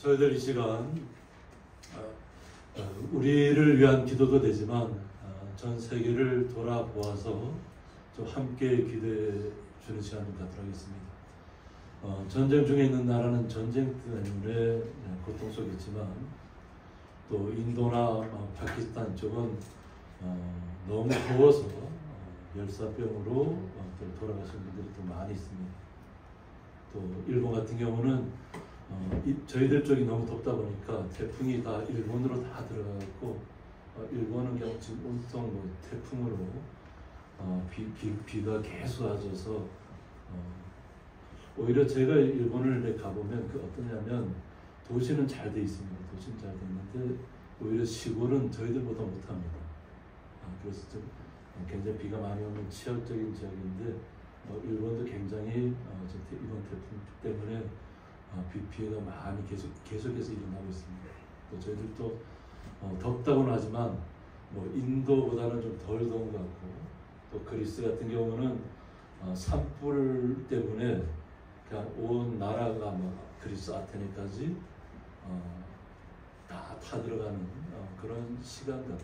저희들 이 시간 우리를 위한 기도도 되지만 전 세계를 돌아보아서 좀 함께 기도해 주는 시간 좀 갖도록 하겠습니다. 전쟁 중에 있는 나라는 전쟁 때문에 고통 속에 있지만 또 인도나 파키스탄 쪽은 너무 더워서 열사병으로 돌아가신 분들이 또 많이 있습니다. 또 일본 같은 경우는 저희들 쪽이 너무 덥다 보니까 태풍이 다 일본으로 다 들어가고 일본은 그냥 지금 온통 태풍으로 비가 계속 와줘서 오히려 제가 일본을 가보면 어떠냐면 도시는 잘 돼 있습니다. 도시는 잘 돼 있는데 오히려 시골은 저희들보다 못합니다. 그래서 좀 굉장히 비가 많이 오는 치열적인 지역인데 일본도 굉장히 이번 태풍 때문에 비 피해가 많이 계속해서 일어나고 있습니다. 또 저희들도 덥다고는 하지만 인도보다는 좀 덜 더운 것 같고 또 그리스 같은 경우는 산불 때문에 그냥 온 나라가 그리스 아테네까지 다 타들어가는 그런 시간 같아요.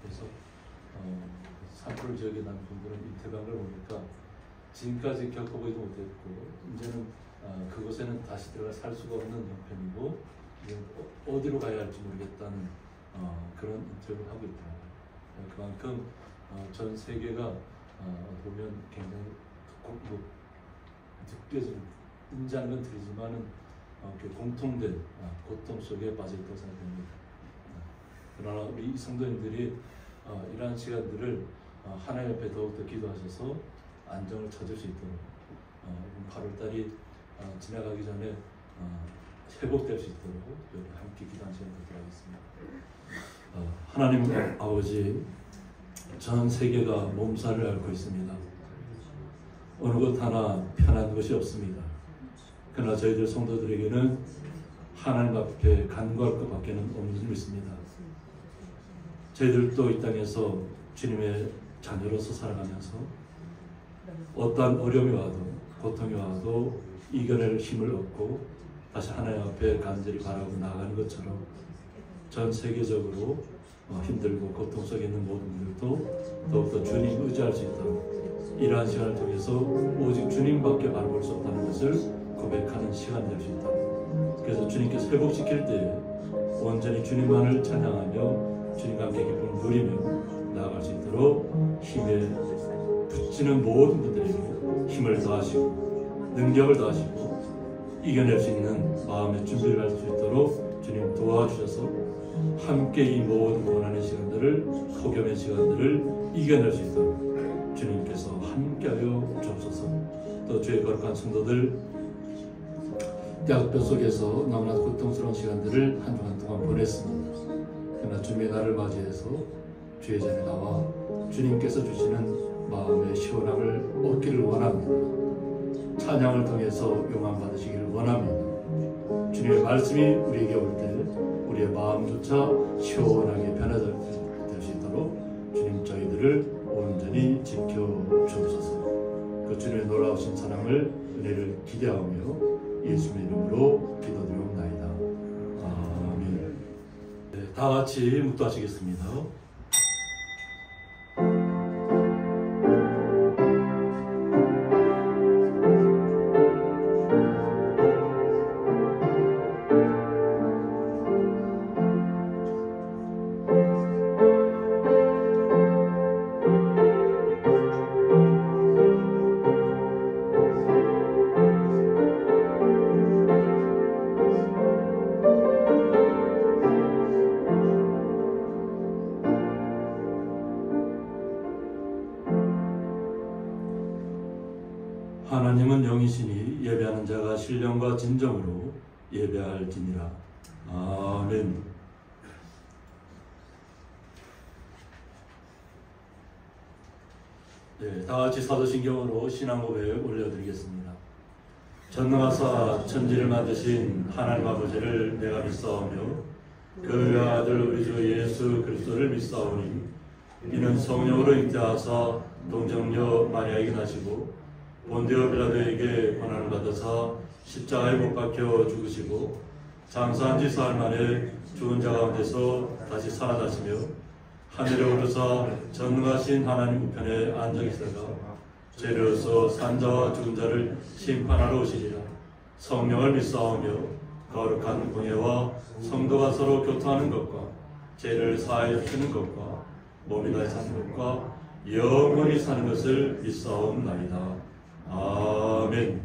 그래서 산불 지역에 난 분들은 인터뷰한 걸 보니까 지금까지 겪어보지도 못했고 이제는 그곳에는 다시 들어가 살 수가 없는 형편이고 어디로 가야 할지 모르겠다는 그런 인터뷰를 하고 있더라고요. 그만큼 전 세계가 보면 굉장히 느껴지는 인지하는 건 들리지만은 공통된 고통 속에 빠져 있다고 생각합니다. 그러나 우리 성도님들이 이러한 시간들을 하나님 앞에 더욱더 기도하셔서 안정을 찾을 수 있도록 8월달이 지나가기 전에 회복될 수 있도록 함께 기도하는 시간 갖도록 하겠습니다. 하나님 아버지, 전 세계가 몸살을 앓고 있습니다. 어느 것 하나 편한 것이 없습니다. 그러나 저희들 성도들에게는 하나님 앞에 간구할 것밖에는 없는 줄 믿습니다. 저희들도 이 땅에서 주님의 자녀로서 살아가면서 어떠한 어려움이 와도 고통이 와도 이겨낼 힘을 얻고 다시 하나님 앞에 간절히 바라고 나아가는 것처럼 전 세계적으로 힘들고 고통 속에 있는 모든 분들도 더욱더 주님 의지할 수 있도록 이러한 시간을 통해서 오직 주님밖에 바라볼 수 없다는 것을 고백하는 시간 될 수 있도록, 그래서 주님께서 회복시킬 때 온전히 주님만을 찬양하며 주님과 함께 기쁨을 누리며 나아갈 수 있도록 힘에 붙이는 모든 분들에게 힘을 더하시고 능력을 더하시고 이겨낼 수 있는 마음의 준비를 할 수 있도록 주님 도와주셔서 함께 이 모든 고난의 시간들을, 폭염의 시간들을 이겨낼 수 있도록 주님께서 함께하여 주옵소서. 또 주의 거룩한 성도들 대학교 속에서 너무나 고통스러운 시간들을 한 주간 동안 보냈습니다. 그러나 주님의 날을 맞이해서 주의 전에 나와 주님께서 주시는 마음의 시원함을 얻기를 원합니다. 찬양을 통해서 용안 받으시기를 원합니다. 주님의 말씀이 우리에게 올 때 우리의 마음조차 시원하게 변화될 수 있도록 주님 저희들을 온전히 지켜주옵소서. 그 주님의 놀라우신 사랑을 은혜를 기대하며 예수님의 이름으로 기도드리옵나이다. 아멘. 네, 다 같이 묵도하시겠습니다. 하나님은 영이시니 예배하는 자가 신령과 진정으로 예배할지니라. 아멘. 네, 다같이 사도신경으로 신앙고백 올려드리겠습니다. 전능하사 천지를 만드신 하나님 아버지를 내가 믿사오며 그 아들 우리 주 예수 그리스도를 믿사오니 이는 성령으로 잉태하사 동정녀 마리아에게 나시고 본디오 빌라도에게 고난을 받으사 십자가에 못 박혀 죽으시고 장사한 지 사흘 만에 죽은 자 가운데서 다시 살아나시며 하늘에 오르사 전능하신 하나님 우편에 앉아 계시다가 죄로서 산 자와 죽은 자를 심판하러 오시리라. 성령을 믿사오며 거룩한 공예와 성도가 서로 교통하는 것과 죄를 사하여 주는 것과 몸이 다시 사는 것과 영원히 사는 것을 믿사옵나이다. 아멘.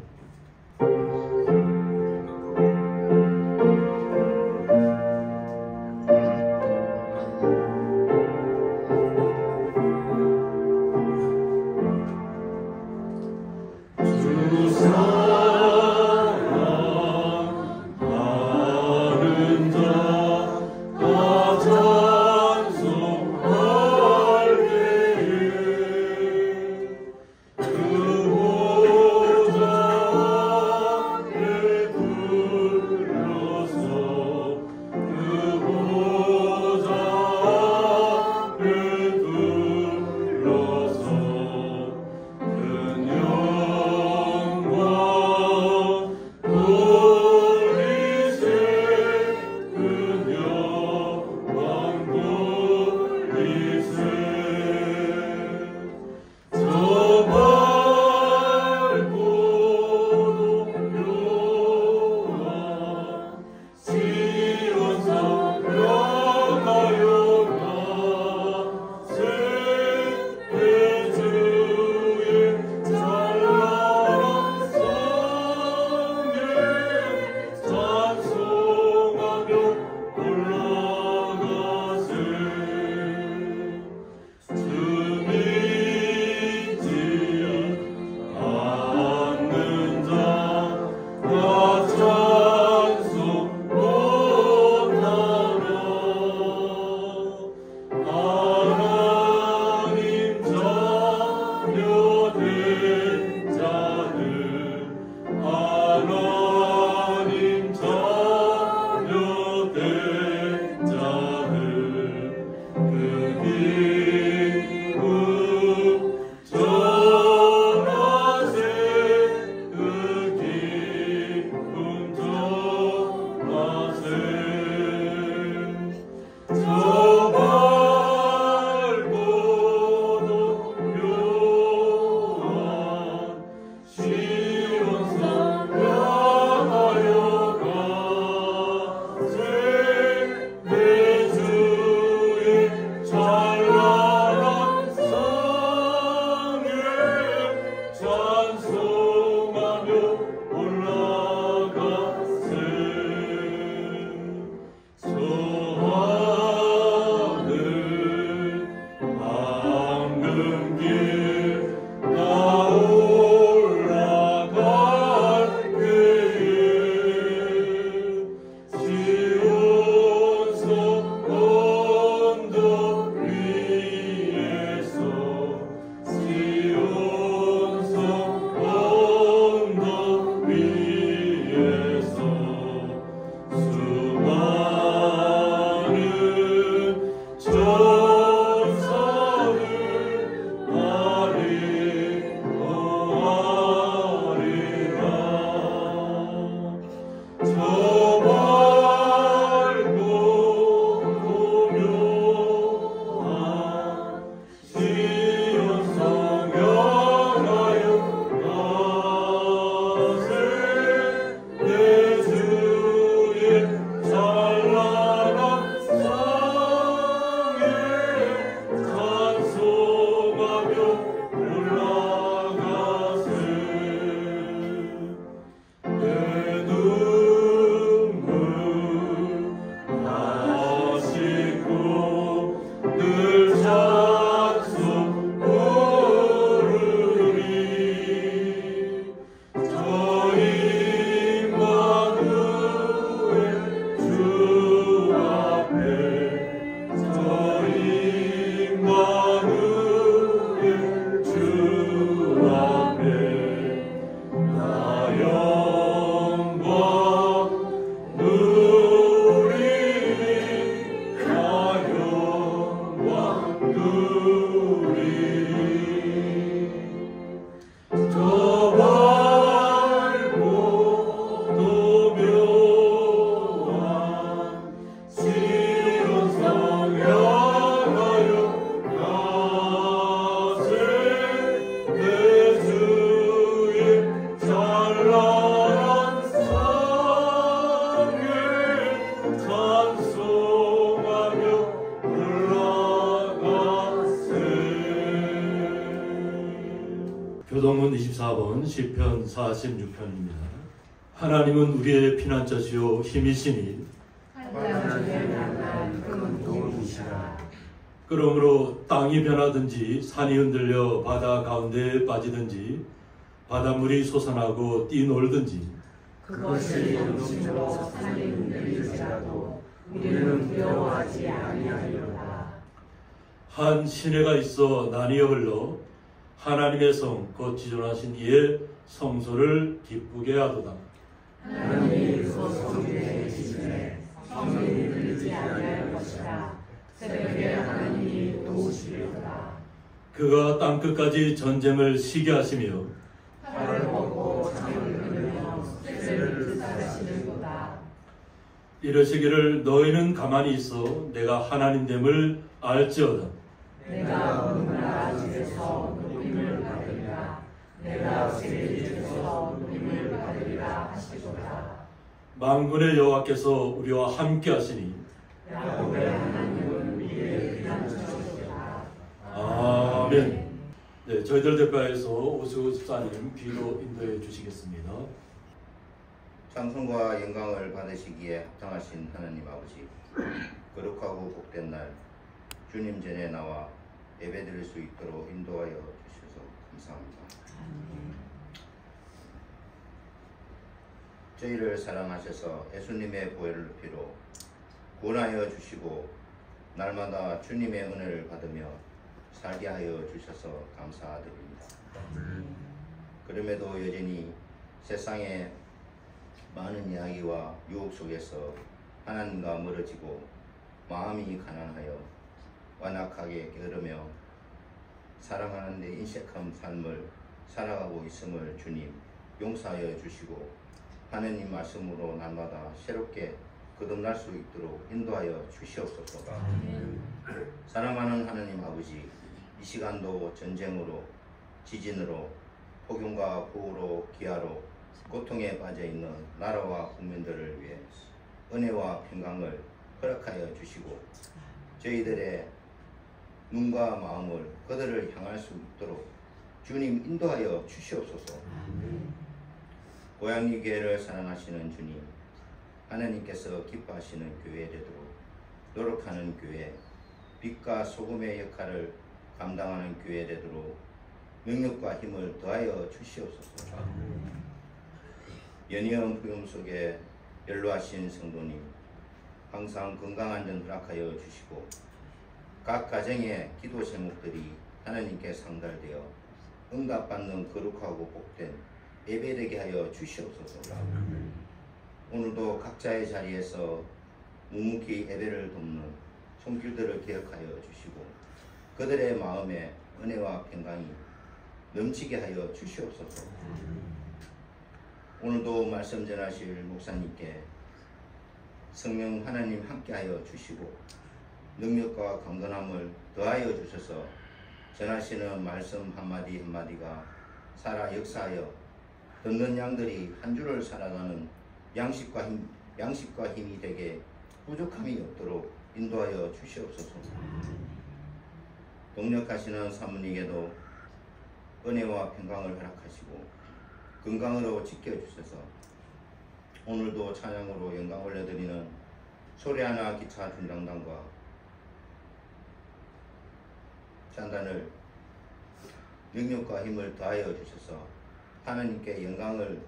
24번 시편 46편입니다. 하나님은 우리의 피난처시요 힘이시니 그러므로 땅이 변하든지 산이 흔들려 바다 가운데에 빠지든지 바닷물이 솟아나고 뛰놀든지 그것이 영심으로 산이 흔들릴지라도 우리는 두려워하지 아니하리로다. 한 시내가 있어 나뉘어 흘러 하나님의 성 곧 지존하신 이의 성소를 기쁘게 하도다. 하나님이 그 성소에 지시되 성이 흔들리지 아니할 것이다. 새벽에 하나님이 도우시리로다. 그가 땅끝까지 전쟁을 시게 하시며 팔을 뻗고 창을 흔들며 쇠를 뜻하시는도다. 이러시기를 너희는 가만히 있어 내가 하나님됨을 알지어다. 내가 어느 나라 집에서 높임을 받으리라. 내가 세계 중에서 높임을 받으리라 하시도다. 만군의 여호와께서 우리와 함께 하시니 야곱의 하나님은 우리의 피난처시도다. 아멘. 네, 저희들 대표에서 오수구 집사님 기도 인도해 주시겠습니다. 찬송과 영광을 받으시기에 합당하신 하나님 아버지, 거룩하고 복된 날 주님 전에 나와 예배드릴 수 있도록 인도하여 주셔서 감사합니다. 저희를 사랑하셔서 예수님의 보혈을 피로 구원하여 주시고 날마다 주님의 은혜를 받으며 살게 하여 주셔서 감사드립니다. 그럼에도 여전히 세상의 많은 이야기와 유혹 속에서 하나님과 멀어지고 마음이 가난하여 완악하게 게으르며 사랑하는 데 인색한 삶을 살아가고 있음을 주님 용서하여 주시고 하느님 말씀으로 날마다 새롭게 거듭날 수 있도록 인도하여 주시옵소서. 사랑하는 하느님 아버지, 이 시간도 전쟁으로 지진으로 폭염과 폭우로 기아로 고통에 빠져있는 나라와 국민들을 위해 은혜와 평강을 허락하여 주시고 저희들의 눈과 마음을 그들을 향할 수 있도록 주님 인도하여 주시옵소서. 고양이 교회를 사랑하시는 주님, 하나님께서 기뻐하시는 교회 되도록 노력하는 교회, 빛과 소금의 역할을 감당하는 교회 되도록 능력과 힘을 더하여 주시옵소서. 연이은 부임 속에 연로하신 성도님, 항상 건강안전 허락하여 주시고 각 가정의 기도 제목들이 하나님께 상달되어 응답받는 거룩하고 복된 예배되게 하여 주시옵소서. 오늘도 각자의 자리에서 묵묵히 예배를 돕는 손길들을 기억하여 주시고 그들의 마음에 은혜와 평강이 넘치게 하여 주시옵소서. 오늘도 말씀 전하실 목사님께 성령 하나님 함께하여 주시고 능력과 강건함을 더하여 주셔서 전하시는 말씀 한마디 한마디가 살아 역사하여 듣는 양들이 한 주를 살아가는 양식과 힘이 되게 부족함이 없도록 인도하여 주시옵소서. 동력하시는 사모님에게도 은혜와 평강을 허락하시고 건강으로 지켜주셔서 오늘도 찬양으로 영광 올려드리는 소리하나 기차 중장단과 찬단을 능력과 힘을 더하여 주셔서 하나님께 영광을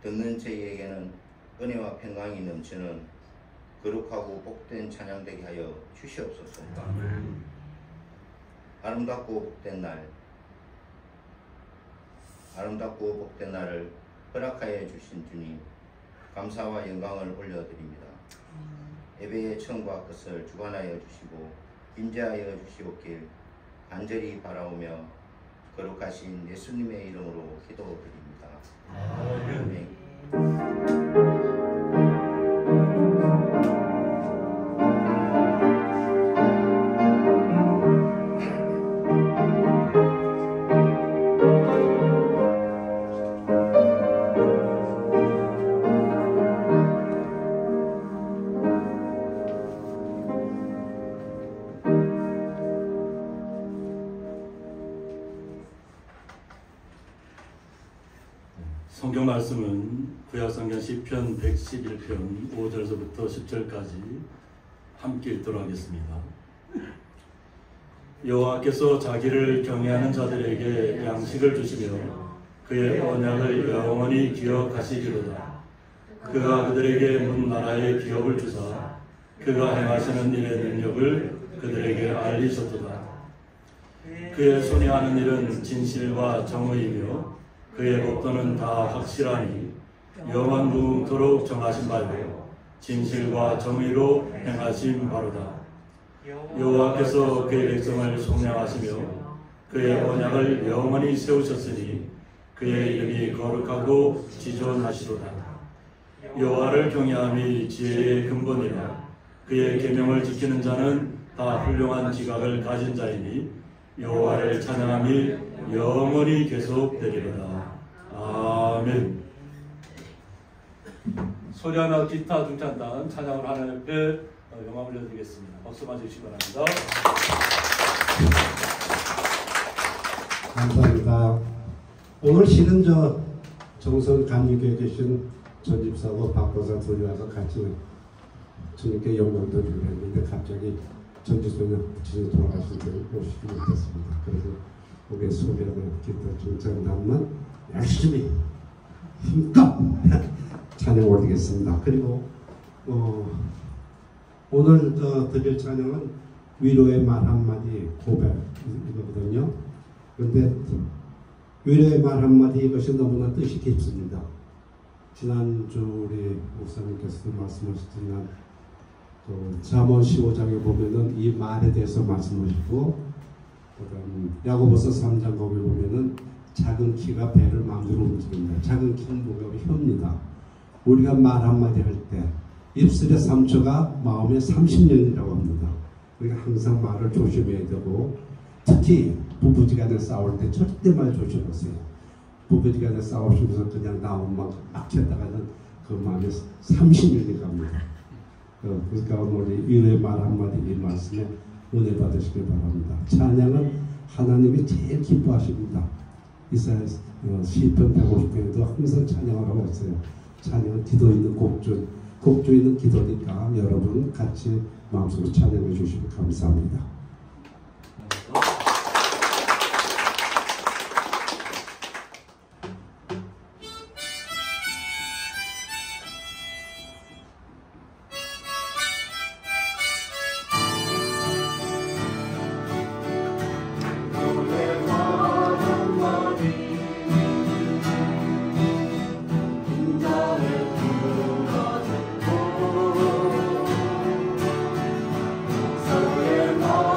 듣는 저희에게는 은혜와 평강이 넘치는 거룩하고 복된 찬양 되게 하여 주시옵소서. 아름답고 복된 날, 아름답고 복된 날을 허락하여 주신 주님, 감사와 영광을 올려드립니다. 예배의 처음과 끝을 주관하여 주시고 임재하여 주시옵길 간절히 바라오며 거룩하신 예수님의 이름으로 기도드립니다. 아멘. 성경 말씀은 구약성경 시편 111편 5절에서부터 10절까지 함께 읽도록 하겠습니다. 여호와께서 자기를 경외하는 자들에게 양식을 주시며 그의 언약을 영원히 기억하시기로다. 그가 그들에게 문 나라의 기업을 주사 그가 행하시는 일의 능력을 그들에게 알리셨도다. 그의 손이 하는 일은 진실과 정의이며 그의 법도는 다 확실하니 영원 무궁토록 정하신 바요 진실과 정의로 행하신 바로다. 여호와께서 그의 백성을 속량하시며 그의 언약을 영원히 세우셨으니 그의 이름이 거룩하고 지존하시도다. 여호와를 경외함이 지혜의 근본이라. 그의 계명을 지키는 자는 다 훌륭한 지각을 가진 자이니 여호와를 찬양함이 영원히 계속되리로다. 아멘. 소리하나 기타 중찬단 찬양으로 하나님 앞에 영광 올려드리겠습니다. 박수 맞으시기 바랍니다. 감사합니다. 오늘 시는 정선 감리교에 계신 전집사하고 박보사 둘이 와서 같이 주님께 영광 돌리기로 했는데 갑자기 전집사는 부친이 돌아가신 데 오시지 못했습니다. 그래서 우리 소리하는 기타 중찬단만 열심히 힘껏 찬양 올리겠습니다. 그리고 오늘 드릴 찬양은 위로의 말 한마디 고백이거든요. 그런데 위로의 말 한마디 이것이 너무나 뜻이 깊습니다. 지난주 우리 목사님께서 말씀하셨지만 잠언 15장에 보면은 이 말에 대해서 말씀하시고 그다음 야고보서 3장 거기 보면은 작은 키가 배를 마음대로 움직인다. 작은 키는 뭐가 혀입니다. 우리가 말 한마디 할 때 입술의 3초가 마음의 30년이라고 합니다. 우리가 항상 말을 조심해야 되고 특히 부부지간에 싸울 때 절대 말 조심하세요. 부부지간에 싸우시면서 그냥 나온 막 막혔다가는 그 마음에 30년이 갑니다. 그러니까 오늘 위로의 말 한마디 이 말씀에 은혜 받으시길 바랍니다. 찬양은 하나님이 제일 기뻐하십니다. 이사야 시편 150편에도 항상 찬양을 하고 있어요. 찬양은 기도 있는 곡조 있는 기도니까 여러분 같이 마음속으로 찬양해 주시면 감사합니다. Oh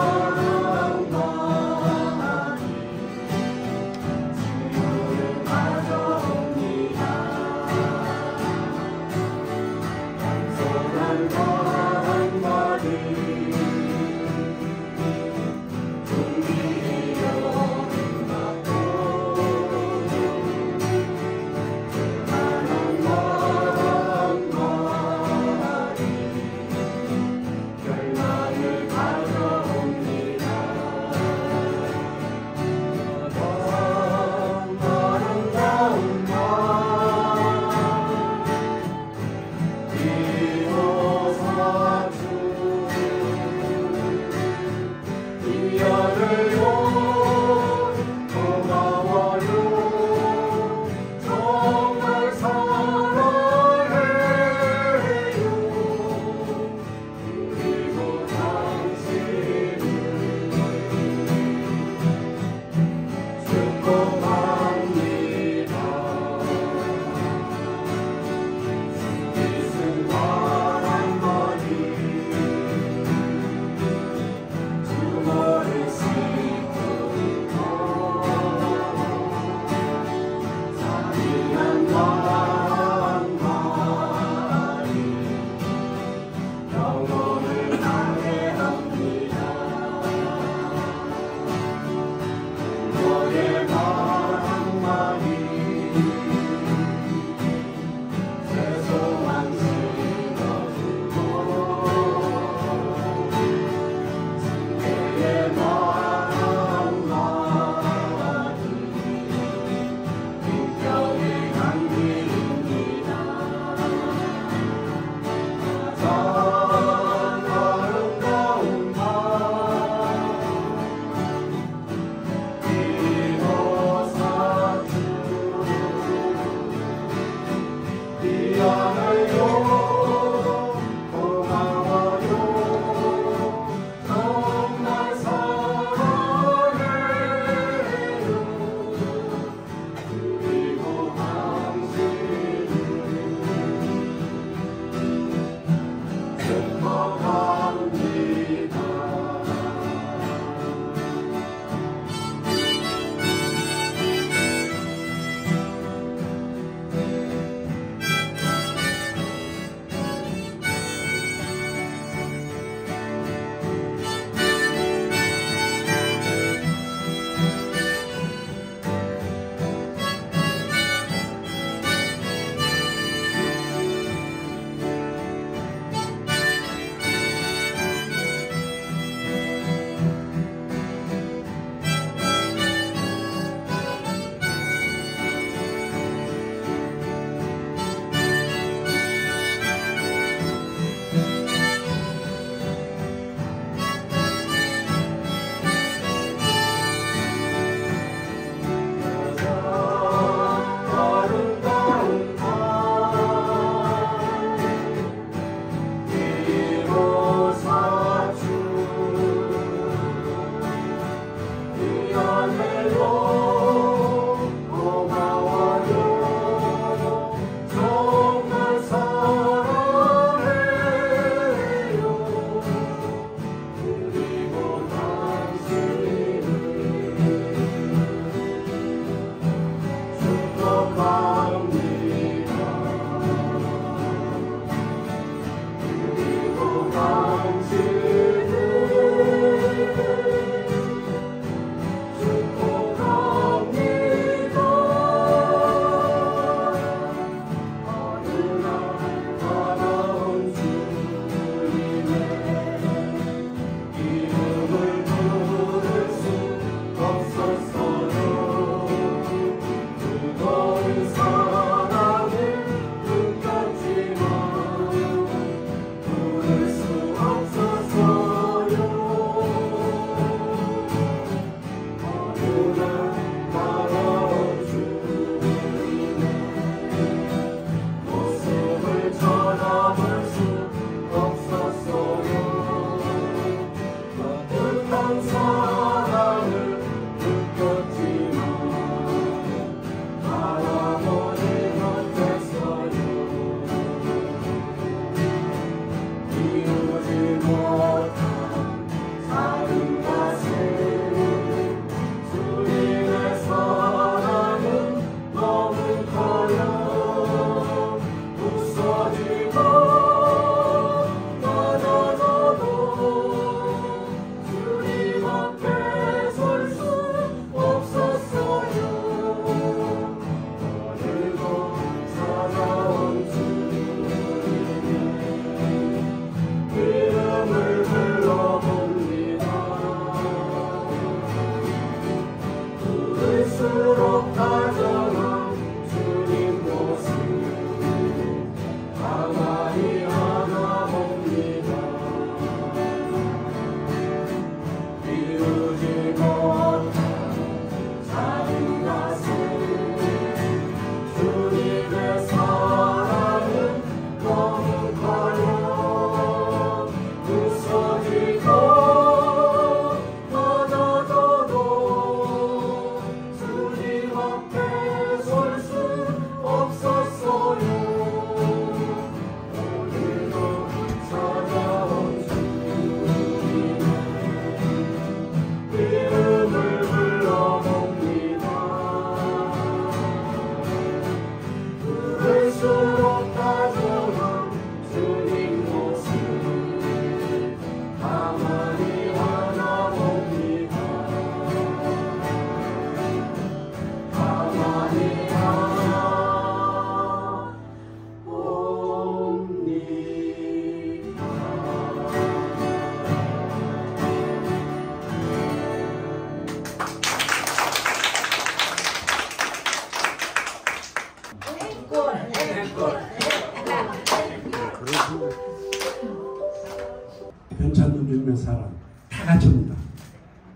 변찬돈 주면 사람 다 같이 옵니다.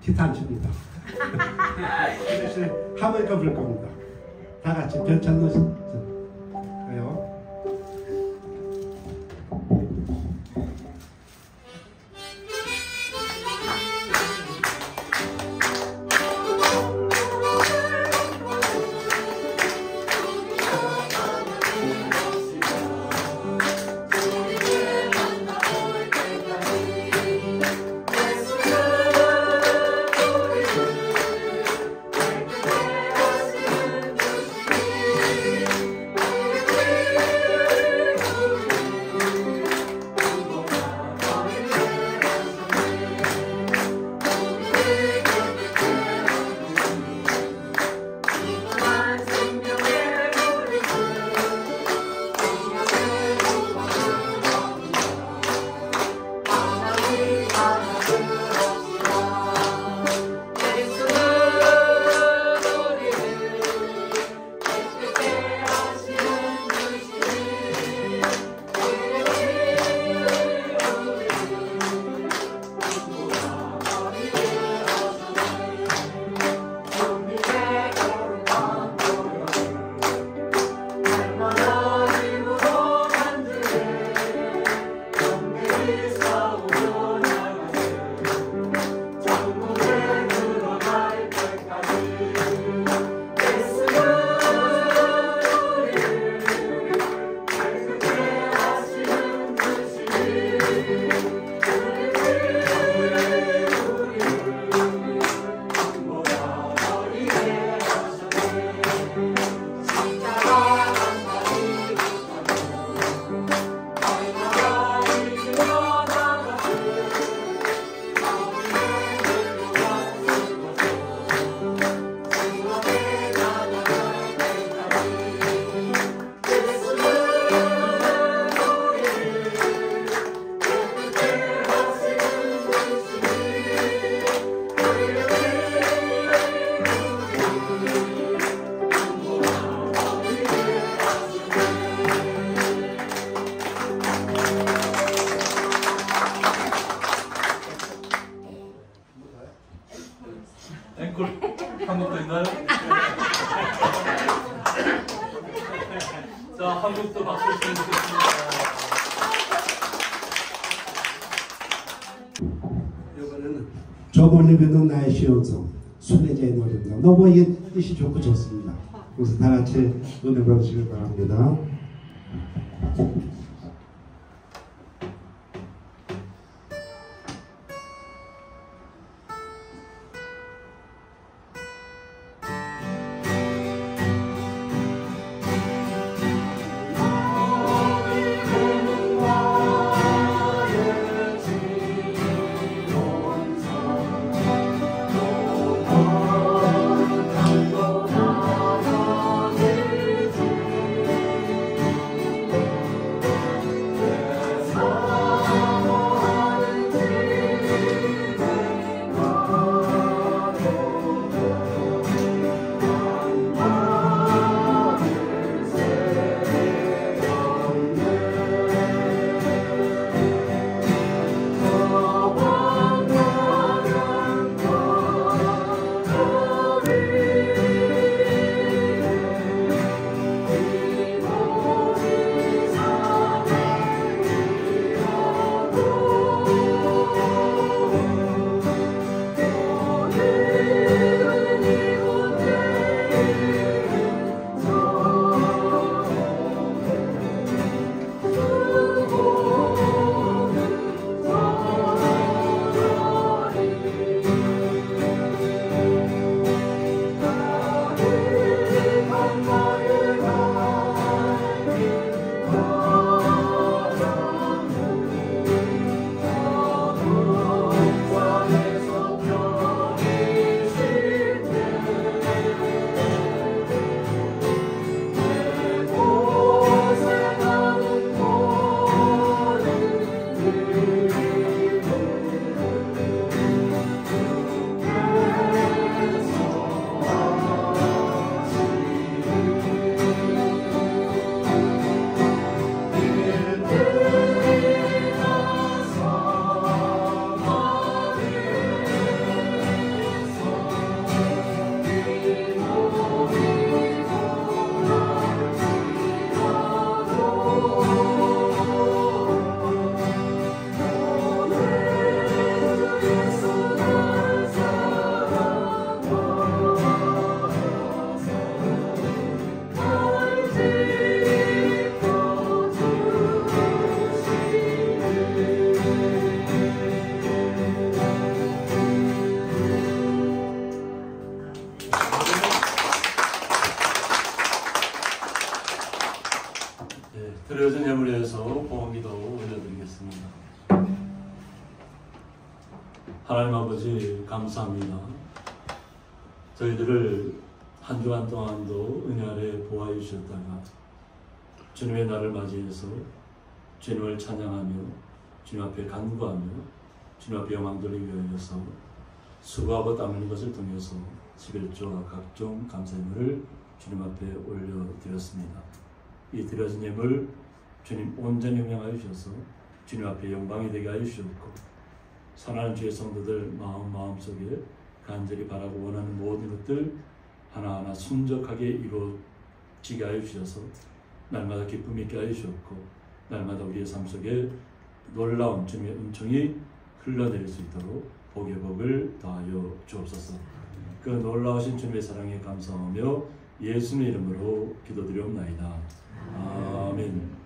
티탄 칩니다. 그 대신에 하모니카 불 겁니다. 다 같이 변찬돈 가요. 앵콜 한 곡 더 있나요? 자, 한 곡 더 박수 주시면 좋겠습니다. 이번에는 저 멀리 뵙는 나의 시온성 순례자의 노래입니다. 너무 이게 뜻이 좋고 좋습니다. 그래서 다 같이 은혜 받으시길 바랍니다. 내 기도드리겠습니다. 하나님 아버지 감사합니다. 저희들을 한 주간 동안도 은혜 아래 보호해 주셨다가 주님의 날을 맞이해서 주님을 찬양하며 주님 앞에 간구하며 주님 앞에 영광 돌리기 위하여서 수고하고 땀 흘린 것을 통해서 11조와 각종 감사예물을 주님 앞에 올려드렸습니다. 이 드려진 예물 주님 온전히 명령하여 주셔서 주님 앞에 영광이 되게 하여 주셨고 선한 주의 성도들 마음속에 간절히 바라고 원하는 모든 것들 하나하나 순적하게 이루어지게 하여 주셔서 날마다 기쁨 있게 하여 주셨고 날마다 우리의 삶 속에 놀라운 주님의 은총이 흘러내릴 수 있도록 복의 복을 더하여 주옵소서. 그 놀라우신 주님의 사랑에 감사하며 예수님의 이름으로 기도드리옵나이다. 아멘.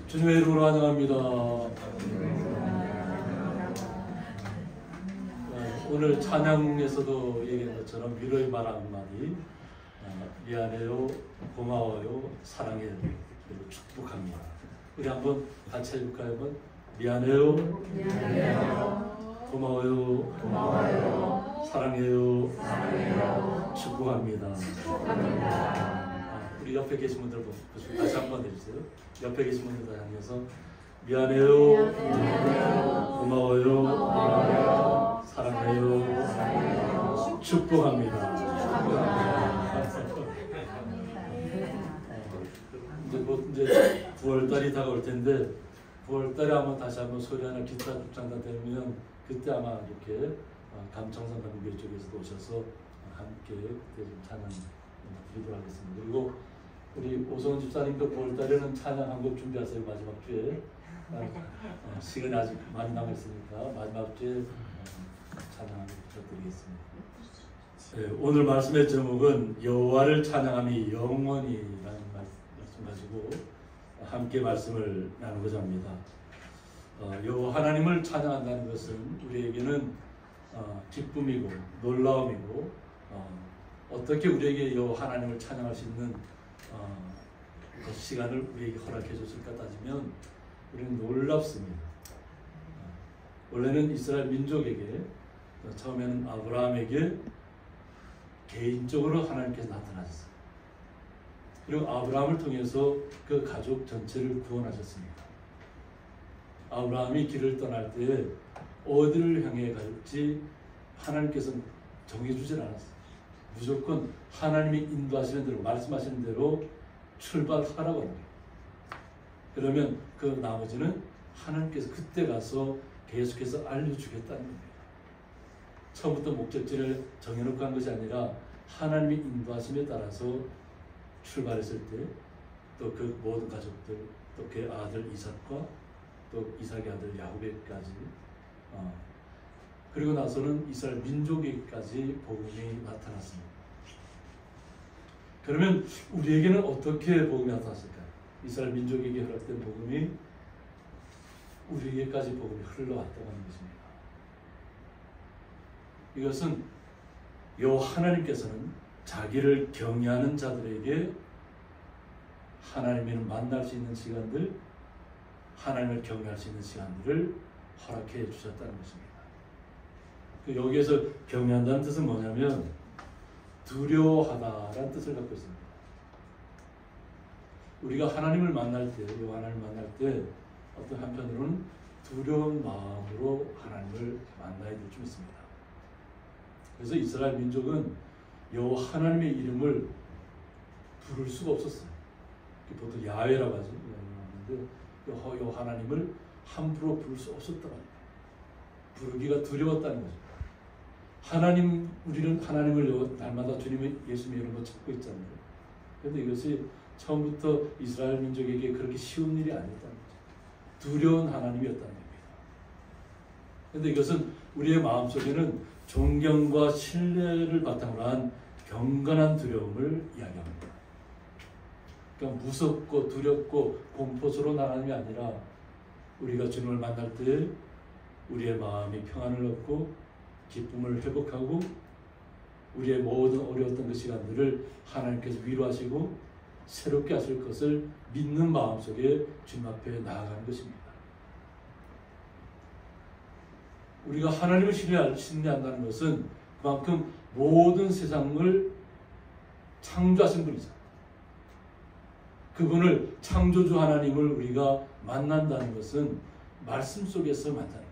주님의 이름으로 환영합니다. 오늘 찬양에서도 얘기한 것처럼 위로의 말 한마디, 미안해요, 고마워요, 사랑해요, 그리고 축복합니다. 우리 한번 같이 해볼까요? 한번 미안해요, 고마워요, 사랑해요, 축복합니다. 우리 옆에 계신 분들 보시고 다시 한번 해주세요. 옆에 계신 분들 다 향해서 미안해요, 고마워요, 사랑해요, 축복합니다. 이제 9월달이 다가올 텐데 9월달에 한번 다시 한번 소리 하나 기타 장단 되면 그때 아마 이렇게 감청선 감교회 쪽에서도 오셔서 함께 그때 좀 찬양 드리도록 하겠습니다. 그리고 우리 오성훈 집사님 그 9월달에는 찬양 한 곡 준비하세요. 마지막 주에 시간이 아직 많이 남았으니까 마지막 주에 찬양 한 곡 부탁드리겠습니다. 네, 오늘 말씀의 제목은 여호와를 찬양함이 영원히라는 말씀 가지고 함께 말씀을 나누고자 합니다. 여호와 하나님을 찬양한다는 것은 우리에게는 기쁨이고 놀라움이고 어떻게 우리에게 여호와 하나님을 찬양할 수 있는 그 시간을 우리에게 허락해 줬을까 따지면 우리는 놀랍습니다. 원래는 이스라엘 민족에게 처음에는 아브라함에게 개인적으로 하나님께서 나타나셨어요. 그리고 아브라함을 통해서 그 가족 전체를 구원하셨습니다. 아브라함이 길을 떠날 때 어디를 향해 갈지 하나님께서 정해주질 않았어요. 무조건 하나님이 인도하시는 대로 말씀하시는 대로 출발하라고 합니다. 그러면 그 나머지는 하나님께서 그때 가서 계속해서 알려주겠다는 겁니다. 처음부터 목적지를 정해놓고 한 것이 아니라 하나님이 인도하심에 따라서 출발했을 때 또 그 모든 가족들 또 그 아들 이삭과 또 이삭의 아들 야곱에게까지 그리고 나서는 이스라엘 민족에게까지 복음이 나타났습니다. 그러면 우리에게는 어떻게 복음이 나타났을까요? 이스라엘 민족에게 허락된 복음이 우리에게까지 복음이 흘러왔다고 하는 것입니다. 이것은 여호와 하나님께서는 자기를 경외하는 자들에게 하나님을 만날 수 있는 시간들, 하나님을 경외할 수 있는 시간들을 허락해 주셨다는 것입니다. 여기에서 경외한다는 뜻은 뭐냐면 두려워하다라는 뜻을 갖고 있습니다. 우리가 하나님을 만날 때, 여호와 하나님을 만날 때 어떤 한편으로는 두려운 마음으로 하나님을 만나야 될 줄 믿습니다. 그래서 이스라엘 민족은 여호와 하나님의 이름을 부를 수가 없었어요. 보통 야훼라고 하죠. 여호와 하나님을 함부로 부를 수 없었다고 합니다. 부르기가 두려웠다는 거죠. 우리는 하나님을 날마다 주님의 예수님의 이름으로 찾고 있잖아요. 그런데 이것이 처음부터 이스라엘 민족에게 그렇게 쉬운 일이 아니었다는 거죠. 두려운 하나님이었다는 겁니다. 그런데 이것은 우리의 마음속에는 존경과 신뢰를 바탕으로 한 경건한 두려움을 이야기합니다. 그냥 무섭고 두렵고 공포스러운 하나님이 아니라 우리가 주님을 만날 때 우리의 마음이 평안을 얻고 기쁨을 회복하고 우리의 모든 어려웠던 그 시간들을 하나님께서 위로하시고 새롭게 하실 것을 믿는 마음속에 주님 앞에 나아가는 것입니다. 우리가 하나님을 신뢰한다는 것은 그만큼 모든 세상을 창조하신 분이죠. 그분을 창조주 하나님을 우리가 만난다는 것은 말씀 속에서 만나는 것입니다.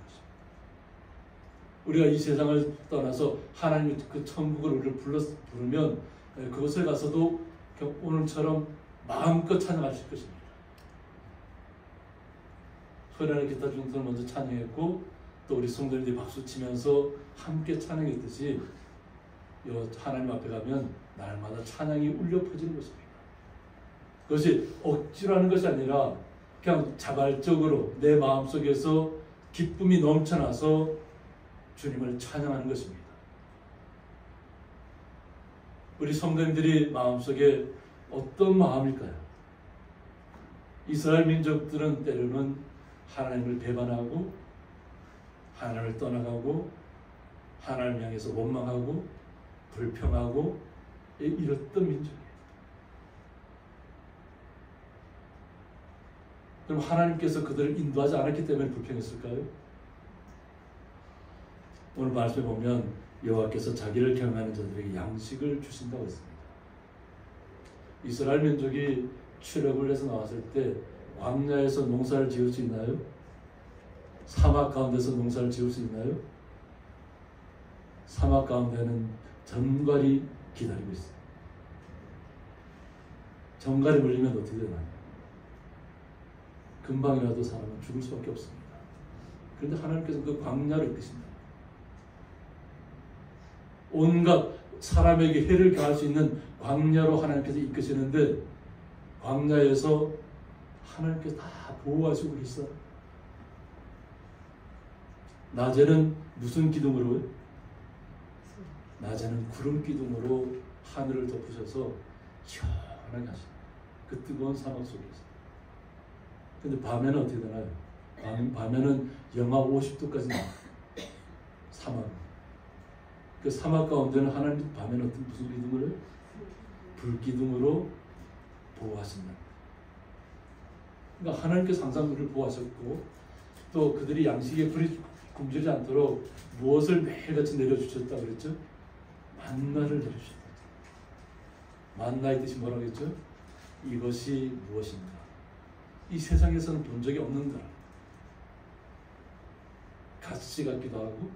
우리가 이 세상을 떠나서 하나님의 그 천국을 우리를 부르면 그곳에 가서도 오늘처럼 마음껏 찬양하실 것입니다. 소리나는 기타 중성을 먼저 찬양했고 또 우리 성도님들이 박수 치면서 함께 찬양했듯이 하나님 앞에 가면 날마다 찬양이 울려 퍼지는 것입니다. 그것이 억지로 하는 것이 아니라 그냥 자발적으로 내 마음속에서 기쁨이 넘쳐나서 주님을 찬양하는 것입니다. 우리 성도님들이 마음속에 어떤 마음일까요? 이스라엘 민족들은 때로는 하나님을 배반하고 하나님을 떠나가고 하나님을 향해서 원망하고 불평하고 이랬던 민족이에요. 그럼 하나님께서 그들을 인도하지 않았기 때문에 불평했을까요? 오늘 말씀에 보면 여호와께서 자기를 경외하는 자들에게 양식을 주신다고 했습니다. 이스라엘 민족이 출애굽을 해서 나왔을 때 광야에서 농사를 지을 수 있나요? 사막 가운데서 농사를 지을 수 있나요? 사막 가운데는 전갈이 기다리고 있어요. 전갈이 물리면 어떻게 되나요? 금방이라도 사람은 죽을 수밖에 없습니다. 그런데 하나님께서 그 광야를 이끄신다. 온갖 사람에게 해를 가할 수 있는 광야로 하나님께서 이끄시는데 광야에서 하나님께서 다 보호하시고 계시다. 낮에는 무슨 기둥으로요? 낮에는 구름 기둥으로 하늘을 덮으셔서 시원하게 하신다. 그 뜨거운 사막 속에서. 근데 밤에는 어떻게 되나요? 밤에는 영하 50도까지 나와요. 사막. 그 사막 가운데는 하나님 밤에는 어떤 무슨 기둥을? 불기둥으로 보호하신다. 그러니까 하나님께서 항상 우리를 보호하셨고 또 그들이 양식에 불이 굶주리지 않도록 무엇을 매일같이 내려주셨다 그랬죠? 만나를 내려주셨다. 만나의 뜻이 뭐라고 했죠? 이것이 무엇인가? 이 세상에서는 본 적이 없는 거라. 가시 같기도 하고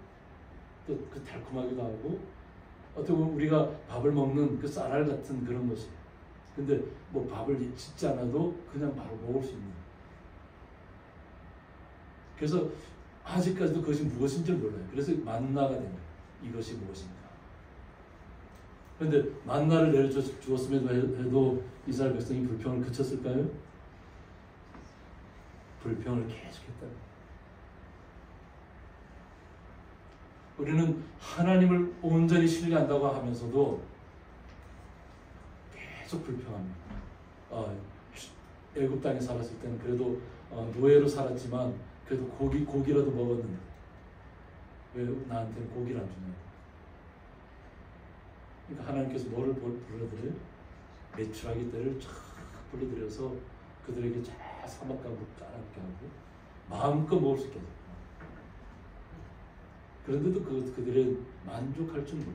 또 그 달콤하기도 하고 어떻게 보면 우리가 밥을 먹는 그 쌀알 같은 그런 것이에요. 근데 뭐 밥을 짓지 않아도 그냥 바로 먹을 수 있는. 그래서 아직까지도 그것이 무엇인지 몰라요. 그래서 만나가 된 거예요. 이것이 무엇인가. 그런데 만나를 내려주었음에도 해도 이스라엘 백성이 불평을 그쳤을까요? 불평을 계속했다. 우리는 하나님을 온전히 신뢰한다고 하면서도 계속 불평합니다. 애굽 땅에 살았을 때는 그래도 노예로 살았지만 그래도 고기라도 먹었는데 왜 나한테는 고기를 안 주냐? 그러니까 하나님께서 뭐를 불러드려요? 메추라기 떼를 쫙 불러들여서 그들에게 쫙 사막가루 까맣게 하고 마음껏 먹을 수 있게 해요. 그런데도 그들의 만족할 줄 몰라요.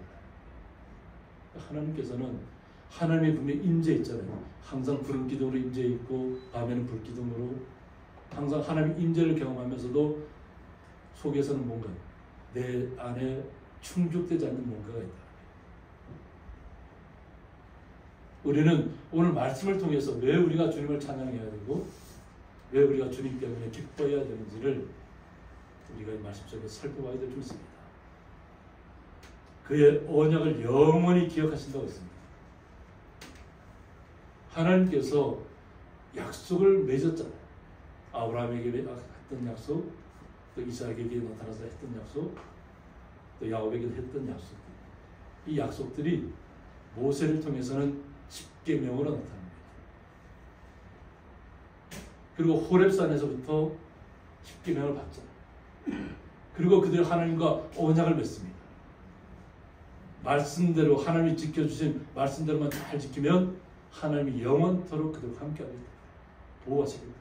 하나님께서는 하나님의 분명히 임재 있잖아요. 항상 구름 기둥으로 임재 있고 밤에는 불 기둥으로 항상 하나님의 임재를 경험하면서도 속에서는 뭔가 내 안에 충족되지 않는 뭔가가 있다. 우리는 오늘 말씀을 통해서 왜 우리가 주님을 찬양해야 되고 왜 우리가 주님 때문에 기뻐해야 되는지를 우리가 이 말씀 속에서 살펴봐야 될 줄 있습니다. 그의 언약을 영원히 기억하신다고 했습니다. 하나님께서 약속을 맺었잖아요. 아브라함에게 했던 약속, 또 이삭에게 나타나서 했던 약속, 또 야곱에게 했던 약속. 이 약속들이 모세를 통해서는 십계명으로 나타납니다. 그리고 호렙산에서부터 십계명을 받잖아요. 그리고 그들이 하나님과 언약을 맺습니다. 말씀대로 하나님이 지켜주신 말씀대로만 잘 지키면 하나님이 영원토록 그들과 함께하겠다. 보호하시겠다.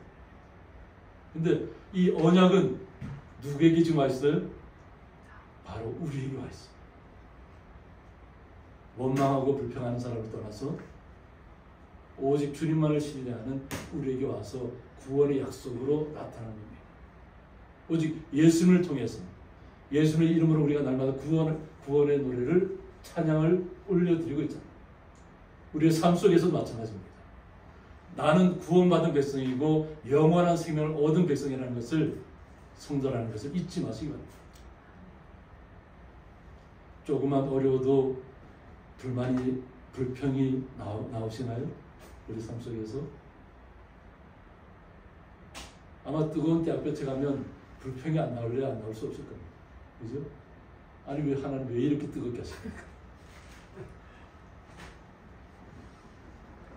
근데 이 언약은 누구에게 지금 와 있어요? 바로 우리에게 와 있어요. 원망하고 불평하는 사람을 떠나서 오직 주님만을 신뢰하는 우리에게 와서 구원의 약속으로 나타나는 겁니다. 오직 예수님을 통해서 예수님의 이름으로 우리가 날마다 구원의 노래를 찬양을 올려드리고 있잖아요. 우리의 삶 속에서도 마찬가지입니다. 나는 구원받은 백성이고 영원한 생명을 얻은 백성이라는 것을 성도라는 것을 잊지 마시기 바랍니다. 조금만 어려워도 불평이 나오시나요? 우리 삶 속에서? 아마 뜨거운 떼약볕에 가면 불평이 안 나올래? 안 나올 수 없을 겁니다. 그죠? 아니 왜 하나님 왜 이렇게 뜨겁게 하십니까?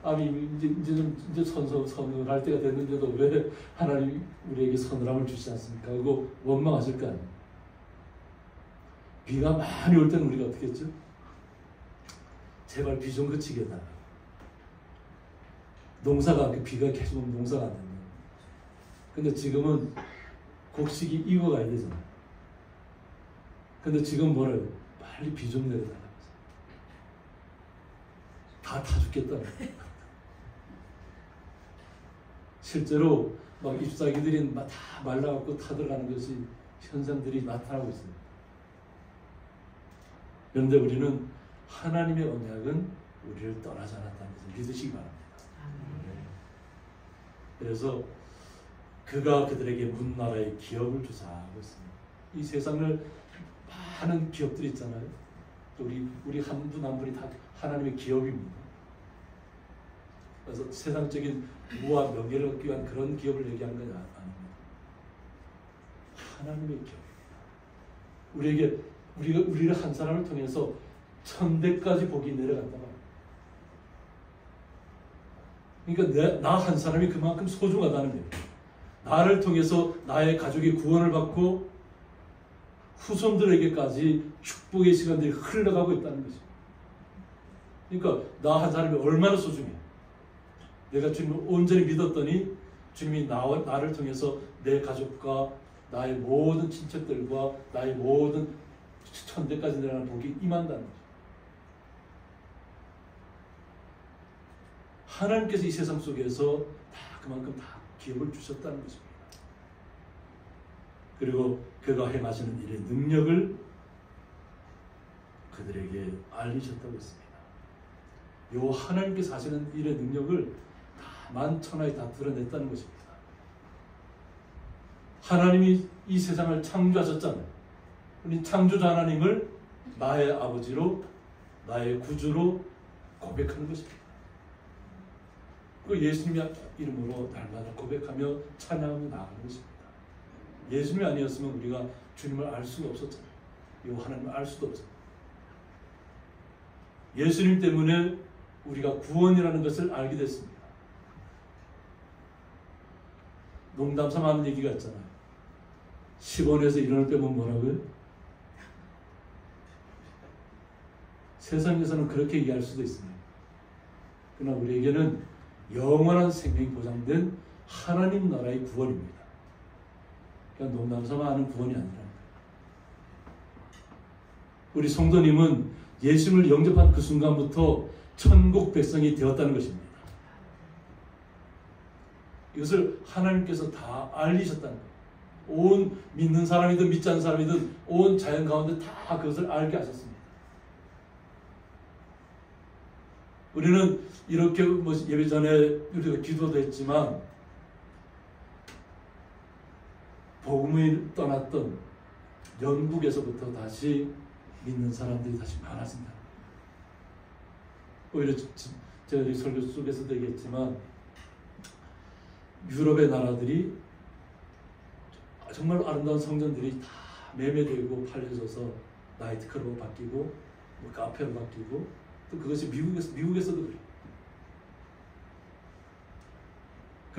아니 이제 서늘할 때가 됐는데도 왜 하나님 우리에게 서늘함을 주시지 않습니까? 그거 원망하실 거 아니에요. 비가 많이 올 때는 우리가 어떻게 했죠? 제발 비 좀 그치게 해달라. 농사가 비가 계속 오면 농사가 안 된다. 근데 지금은 곡식이 익어가야 되잖아요. 근데 지금 뭐래요? 빨리 비 좀 내려달라고. 다 타 죽겠다는 거예요. 실제로 막 잎사귀들이 다 말라갖고 타들어가는 것이 현상들이 나타나고 있습니다. 그런데 우리는 하나님의 언약은 우리를 떠나지 않았다는 것을 믿으시기 바랍니다. 그래서 그가 그들에게 문나라의 기업을 주사하고 있습니다. 이 세상을 많은 기업들이 있잖아요. 또 우리 한 분 한 분이 다 하나님의 기업입니다. 그래서 세상적인 부와 명예를 얻기 위한 그런 기업을 얘기하는 건 아닙니다. 하나님의 기업입니다. 우리를 한 사람을 통해서 천대까지 복이 내려간다 말이에요. 그러니까 나 한 사람이 그만큼 소중하다는 거예요. 나를 통해서 나의 가족이 구원을 받고 후손들에게까지 축복의 시간들이 흘러가고 있다는 거죠. 그러니까 나 한 사람이 얼마나 소중해. 내가 주님을 온전히 믿었더니 주님이 나를 통해서 내 가족과 나의 모든 친척들과 나의 모든 천대까지 내려가는 복이 임한다는 거죠. 하나님께서 이 세상 속에서 다 그만큼 다 기업을 주셨다는 것입니다. 그리고 그가 행하시는 일의 능력을 그들에게 알리셨다고 했습니다. 요 하나님께서 하시는 일의 능력을 다 만천하에 다 드러냈다는 것입니다. 하나님이 이 세상을 창조하셨잖아요. 우리 창조자 하나님을 나의 아버지로 나의 구주로 고백하는 것입니다. 그 예수님의 이름으로 날마다 고백하며 찬양하며 나아가는 것입니다. 예수님이 아니었으면 우리가 주님을 알 수가 없었잖아요. 이 하나님을 알 수도 없었어요. 예수님 때문에 우리가 구원이라는 것을 알게 됐습니다. 농담삼아 하는 얘기가 있잖아요. 10원에서 1원을 빼면 뭐라고요? 세상에서는 그렇게 얘기할 수도 있습니다. 그러나 우리에게는 영원한 생명이 보장된 하나님 나라의 구원입니다. 그러니까 농담삼아 하는 구원이 아니라 우리 성도님은 예수님을 영접한 그 순간부터 천국 백성이 되었다는 것입니다. 이것을 하나님께서 다 알리셨다는 거예요. 온 믿는 사람이든 믿지 않는 사람이든 온 자연 가운데 다 그것을 알게 하셨습니다. 우리는 이렇게 예배 전에 우리가 기도도 했지만 복음을 떠났던 영국에서부터 다시 믿는 사람들이 다시 많아진다. 오히려 제가 이 설교 속에서도 얘기했지만 유럽의 나라들이 정말 아름다운 성전들이 다 매매되고 팔려져서 나이트클럽으로 바뀌고 카페로 바뀌고 또 그것이 미국에서도 그래요.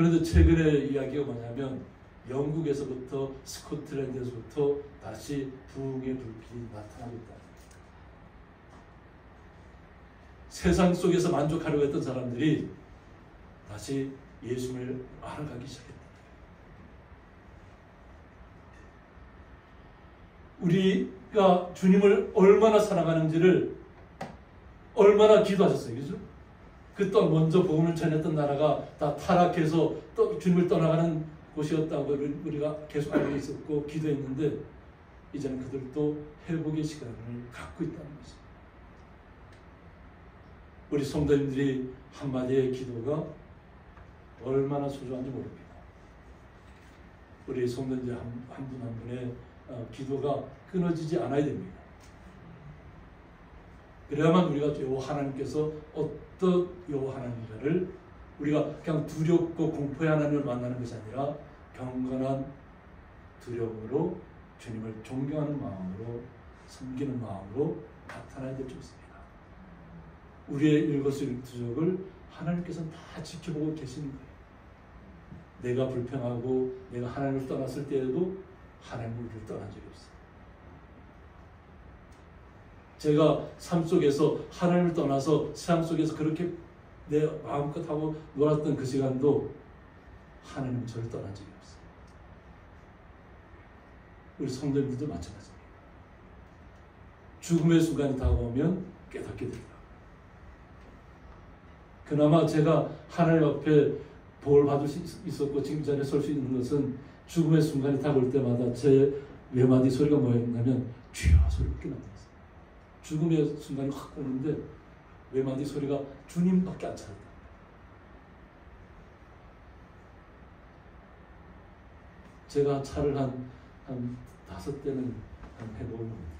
그런데 최근에 이야기가 뭐냐면 영국에서부터 스코틀랜드에서부터 다시 부흥의 불길이 나타나고 있다. 세상 속에서 만족하려고 했던 사람들이 다시 예수를 알아가기 시작했다. 우리가 주님을 얼마나 사랑하는지를 얼마나 기도하셨어요. 그죠? 그 또 먼저 복음을 전했던 나라가 다 타락해서 또 주님을 떠나가는 곳이었다고 우리가 계속 알고 있었고 기도했는데 이제는 그들도 회복의 시간을 갖고 있다는 거죠. 우리 성도님들이 한마디의 기도가 얼마나 소중한지 모릅니다. 우리 성도님들 한 분 한 분의 기도가 끊어지지 않아야 됩니다. 그래야만 우리가 하나님께서 어떤 하나님과를 우리가 그냥 두렵고 공포의 하나님을 만나는 것이 아니라 경건한 두려움으로 주님을 존경하는 마음으로 섬기는 마음으로 나타나야 될 줄 믿습니다. 우리의 일거수일투족을 하나님께서는 다 지켜보고 계시는 거예요. 내가 불평하고 내가 하나님을 떠났을 때에도 하나님은 우리를 떠난 적이 없어요. 제가 삶 속에서 하나님을 떠나서 세상 속에서 그렇게 내 마음껏 하고 놀았던 그 시간도 하나님은 저를 떠난 적이 없어요. 우리 성도님들도 마찬가지입니다. 죽음의 순간이 다가오면 깨닫게 됩니다. 그나마 제가 하나님 앞에 복을 받을 수 있었고 지금 이 자리에 설 수 있는 것은 죽음의 순간이 다가올 때마다 제 외마디 소리가 뭐였냐면 주여 소리밖에 나왔어요. 죽음의 순간이 확 오는데 외마디 소리가 주님밖에 안 찾았다. 제가 차를 한 5대는 해먹은 겁니다.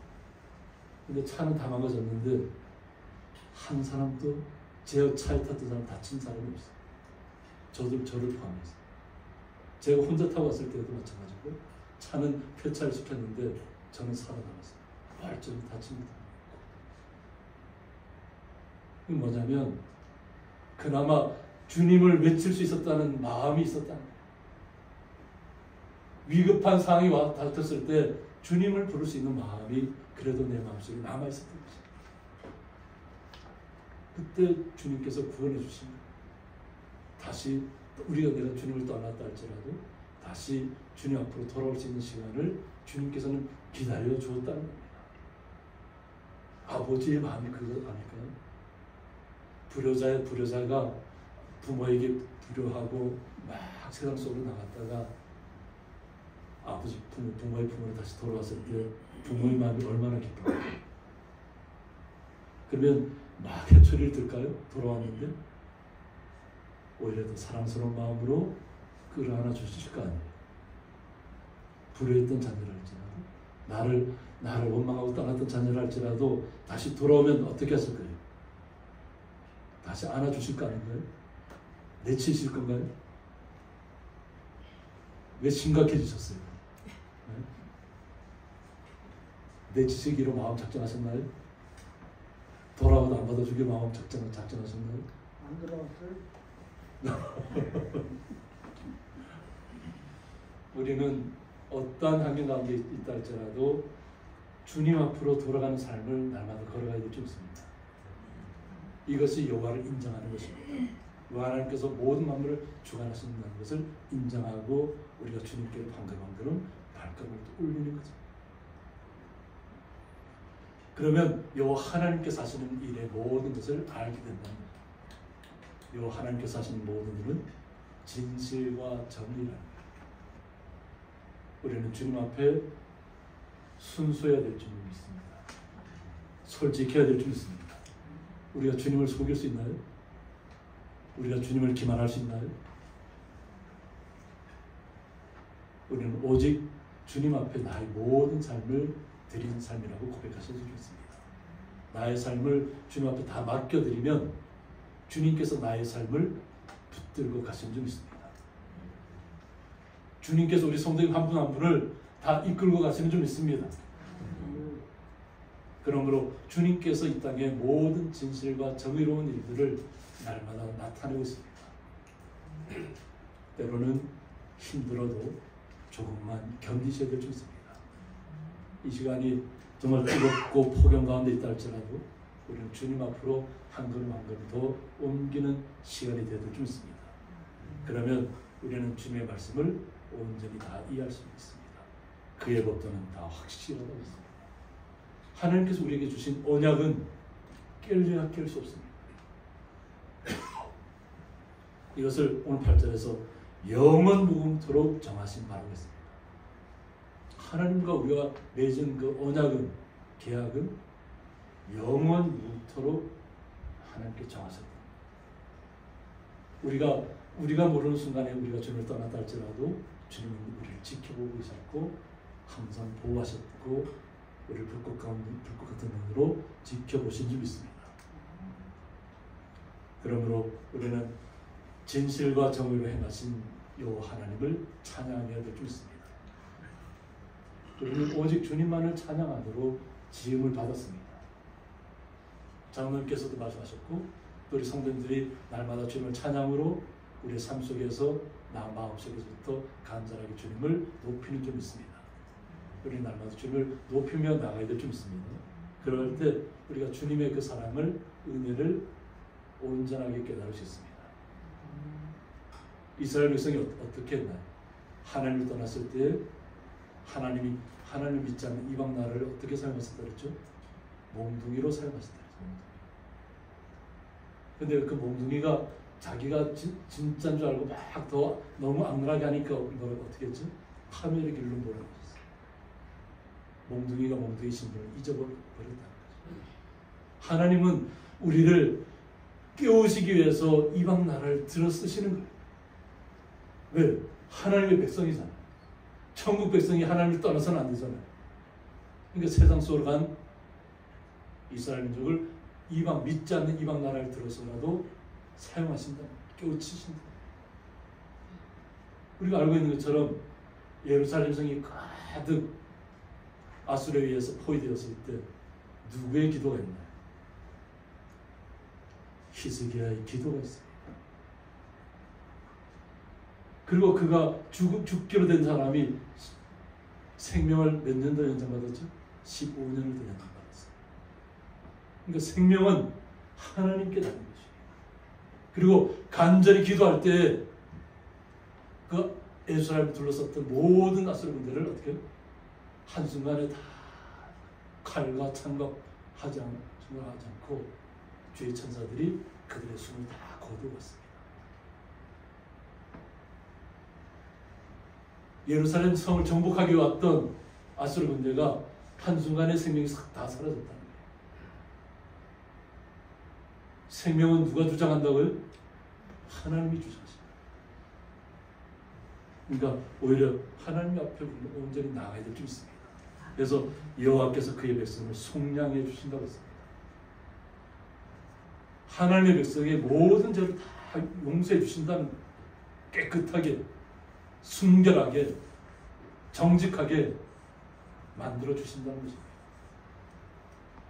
근데 차는 다 망가졌는데 한 사람도 제 차에 탔던 사람 다친 사람이 없어요. 저를 포함해서. 제가 혼자 타고 왔을 때도 마찬가지고 차는 폐차를 시켰는데 저는 살아남았어요. 발전이 다친 것도 없고. 이게 뭐냐면 그나마 주님을 외칠 수 있었다는 마음이 있었다는 거예요. 위급한 상황이 닥쳤을 때 주님을 부를 수 있는 마음이 그래도 내 마음속에 남아있었던 거죠. 그때 주님께서 구원해 주신 거예요. 다시 우리가 내가 주님을 떠났다 할지라도 다시 주님 앞으로 돌아올 수 있는 시간을 주님께서는 기다려 주었다는 겁니다. 아버지의 마음이 그거 아닐까요? 불효자가 부모에게 불효하고 막 세상 속으로 나갔다가 부모의 품으로 다시 돌아왔을 때 부모의 마음이 얼마나 기뻐요. 그러면 막 회초리를 들까요? 돌아왔는데 오히려 더 사랑스러운 마음으로 끌어안아 주실 거 아니에요. 불효했던 자녀랄지라도 나를 원망하고 떠났던 자녀랄지라도 다시 돌아오면 어떻게 하실 거예요? 다시 안아주실 거 아닌가요? 내치실 건가요? 왜 심각해지셨어요? 네? 내치시기로 마음 작정하셨나요? 돌아오도 안 받아주기로 마음 작정하셨나요? 안 들어왔어요. 우리는 어떠한 환경 가운데 있다 할지라도 주님 앞으로 돌아가는 삶을 날마다 걸어가야 될 줄 믿습니다. 이것이 여호와를 인정하는 것입니다. 하나님께서 모든 만물을 주관하신다는 것을 인정하고 우리가 주님께 방금방금 발걸음을 올리는 거죠. 그러면 여호와 하나님께서 하시는 일의 모든 것을 알게 된다는 거예요. 여호와 하나님께서 하시는 모든 일은 진실과 정의라는 거예요. 우리는 주님 앞에 순수해야 될 줄 믿습니다. 솔직해야 될 줄 믿습니다. 우리가 주님을 속일 수 있나요? 우리가 주님을 기만할 수 있나요? 우리는 오직 주님 앞에 나의 모든 삶을 드린 삶이라고 고백하셔도 좋습니다. 나의 삶을 주님 앞에 다 맡겨드리면 주님께서 나의 삶을 붙들고 가시는 줄 믿습니다. 주님께서 우리 성도님 한 분 한 분을 다 이끌고 가시는 줄 믿습니다. 그러므로 주님께서 이 땅의 모든 진실과 정의로운 일들을 날마다 나타내고 있습니다. 때로는 힘들어도 조금만 견디셔야 될 수 있습니다. 이 시간이 정말 뜨겁고 폭염 가운데 있다 할지라도 우리는 주님 앞으로 한 걸음 한 걸음 더 옮기는 시간이 되어도 좀 있습니다. 그러면 우리는 주님의 말씀을 온전히 다 이해할 수 있습니다. 그의 법도는 다 확실하다고 했습니다. 하나님께서 우리에게 주신 언약은 깰래야 깰 수 없습니다. 이것을 오늘 8절에서 영원 무궁토록 정하신 바라고 했습니다. 하나님과 우리가 맺은 그 언약은, 계약은 영원 무궁토록 하나님께 정하셨다. 우리가 모르는 순간에 우리가 주님을 떠났다 할지라도 주님은 우리를 지켜보고 계셨고 항상 보호하셨고 우리를 불꽃 같은 눈으로 지켜보신 줄 믿습니다. 그러므로 우리는 진실과 정의로 행하신 요 하나님을 찬양해야 될 줄 믿습니다. 우리는 오직 주님만을 찬양하도록 지음을 받았습니다. 장로님께서도 말씀하셨고 또 우리 성도님들이 날마다 주님을 찬양으로 우리의 삶 속에서 마음속에서부터 간절하게 주님을 높이는 줄 믿습니다. 우리는 날마다 주님을 높이며 나가야 될 줄 믿습니다. 그럴 때 우리가 주님의 그 사랑을, 은혜를 온전하게 깨달을 수 있습니다. 이스라엘 백성이 어떻게 했나요? 하나님을 떠났을 때 하나님을 믿지 않는 이방 나라를 어떻게 사용했었다 그랬죠? 몽둥이로 사용했었다 그랬죠. 근데 그 몽둥이가 자기가 진짜인 줄 알고 막 더 너무 악랄하게 하니까 뭘 어떻게 했죠? 파멸의 길로 몰아갔어요. 몽둥이가 몽둥이 신분을 잊어버렸다는 거죠. 하나님은 우리를 깨우시기 위해서 이방 나라를 들어 쓰시는 거예요. 왜? 하나님의 백성이잖아요. 천국 백성이 하나님을 떠나서는 안 되잖아요. 그러니까 세상 속으로 간 이스라엘 민족을 믿지 않는 이방 나라를 들어서라도 사용하신다. 깨우치신다. 우리가 알고 있는 것처럼 예루살렘 성이 가득 아수르에 의해서 포위되었을 때 누구의 기도가 있나요? 히스기야의 기도가 있습니다. 그리고 그가 죽기로 된 사람이 생명을 몇 년 더 연장받았죠? 15년을 더 연장받았어요. 그러니까 생명은 하나님께 달린 것이에요. 그리고 간절히 기도할 때 그 예루살렘을 둘러쌌던 모든 아수르 군대를 어떻게 한순간에 다 칼과 창과 하지 않고 주의 천사들이 그들의 숨을 다 거두었습니다. 예루살렘 성을 정복하기 왔던 아수르 군대가 한순간에 생명이 다 사라졌다는 거예요. 생명은 누가 주장한다고요? 하나님이 주장하십니다. 그러니까 오히려 하나님 앞에 우리는 온전히 나가야 될 줄 있습니다. 그래서 여호와께서 그의 백성을 속량해 주신다고 했습니다. 하나님의 백성의 모든 죄를 다 용서해 주신다는 거예요. 깨끗하게, 순결하게, 정직하게 만들어 주신다는 것입니다.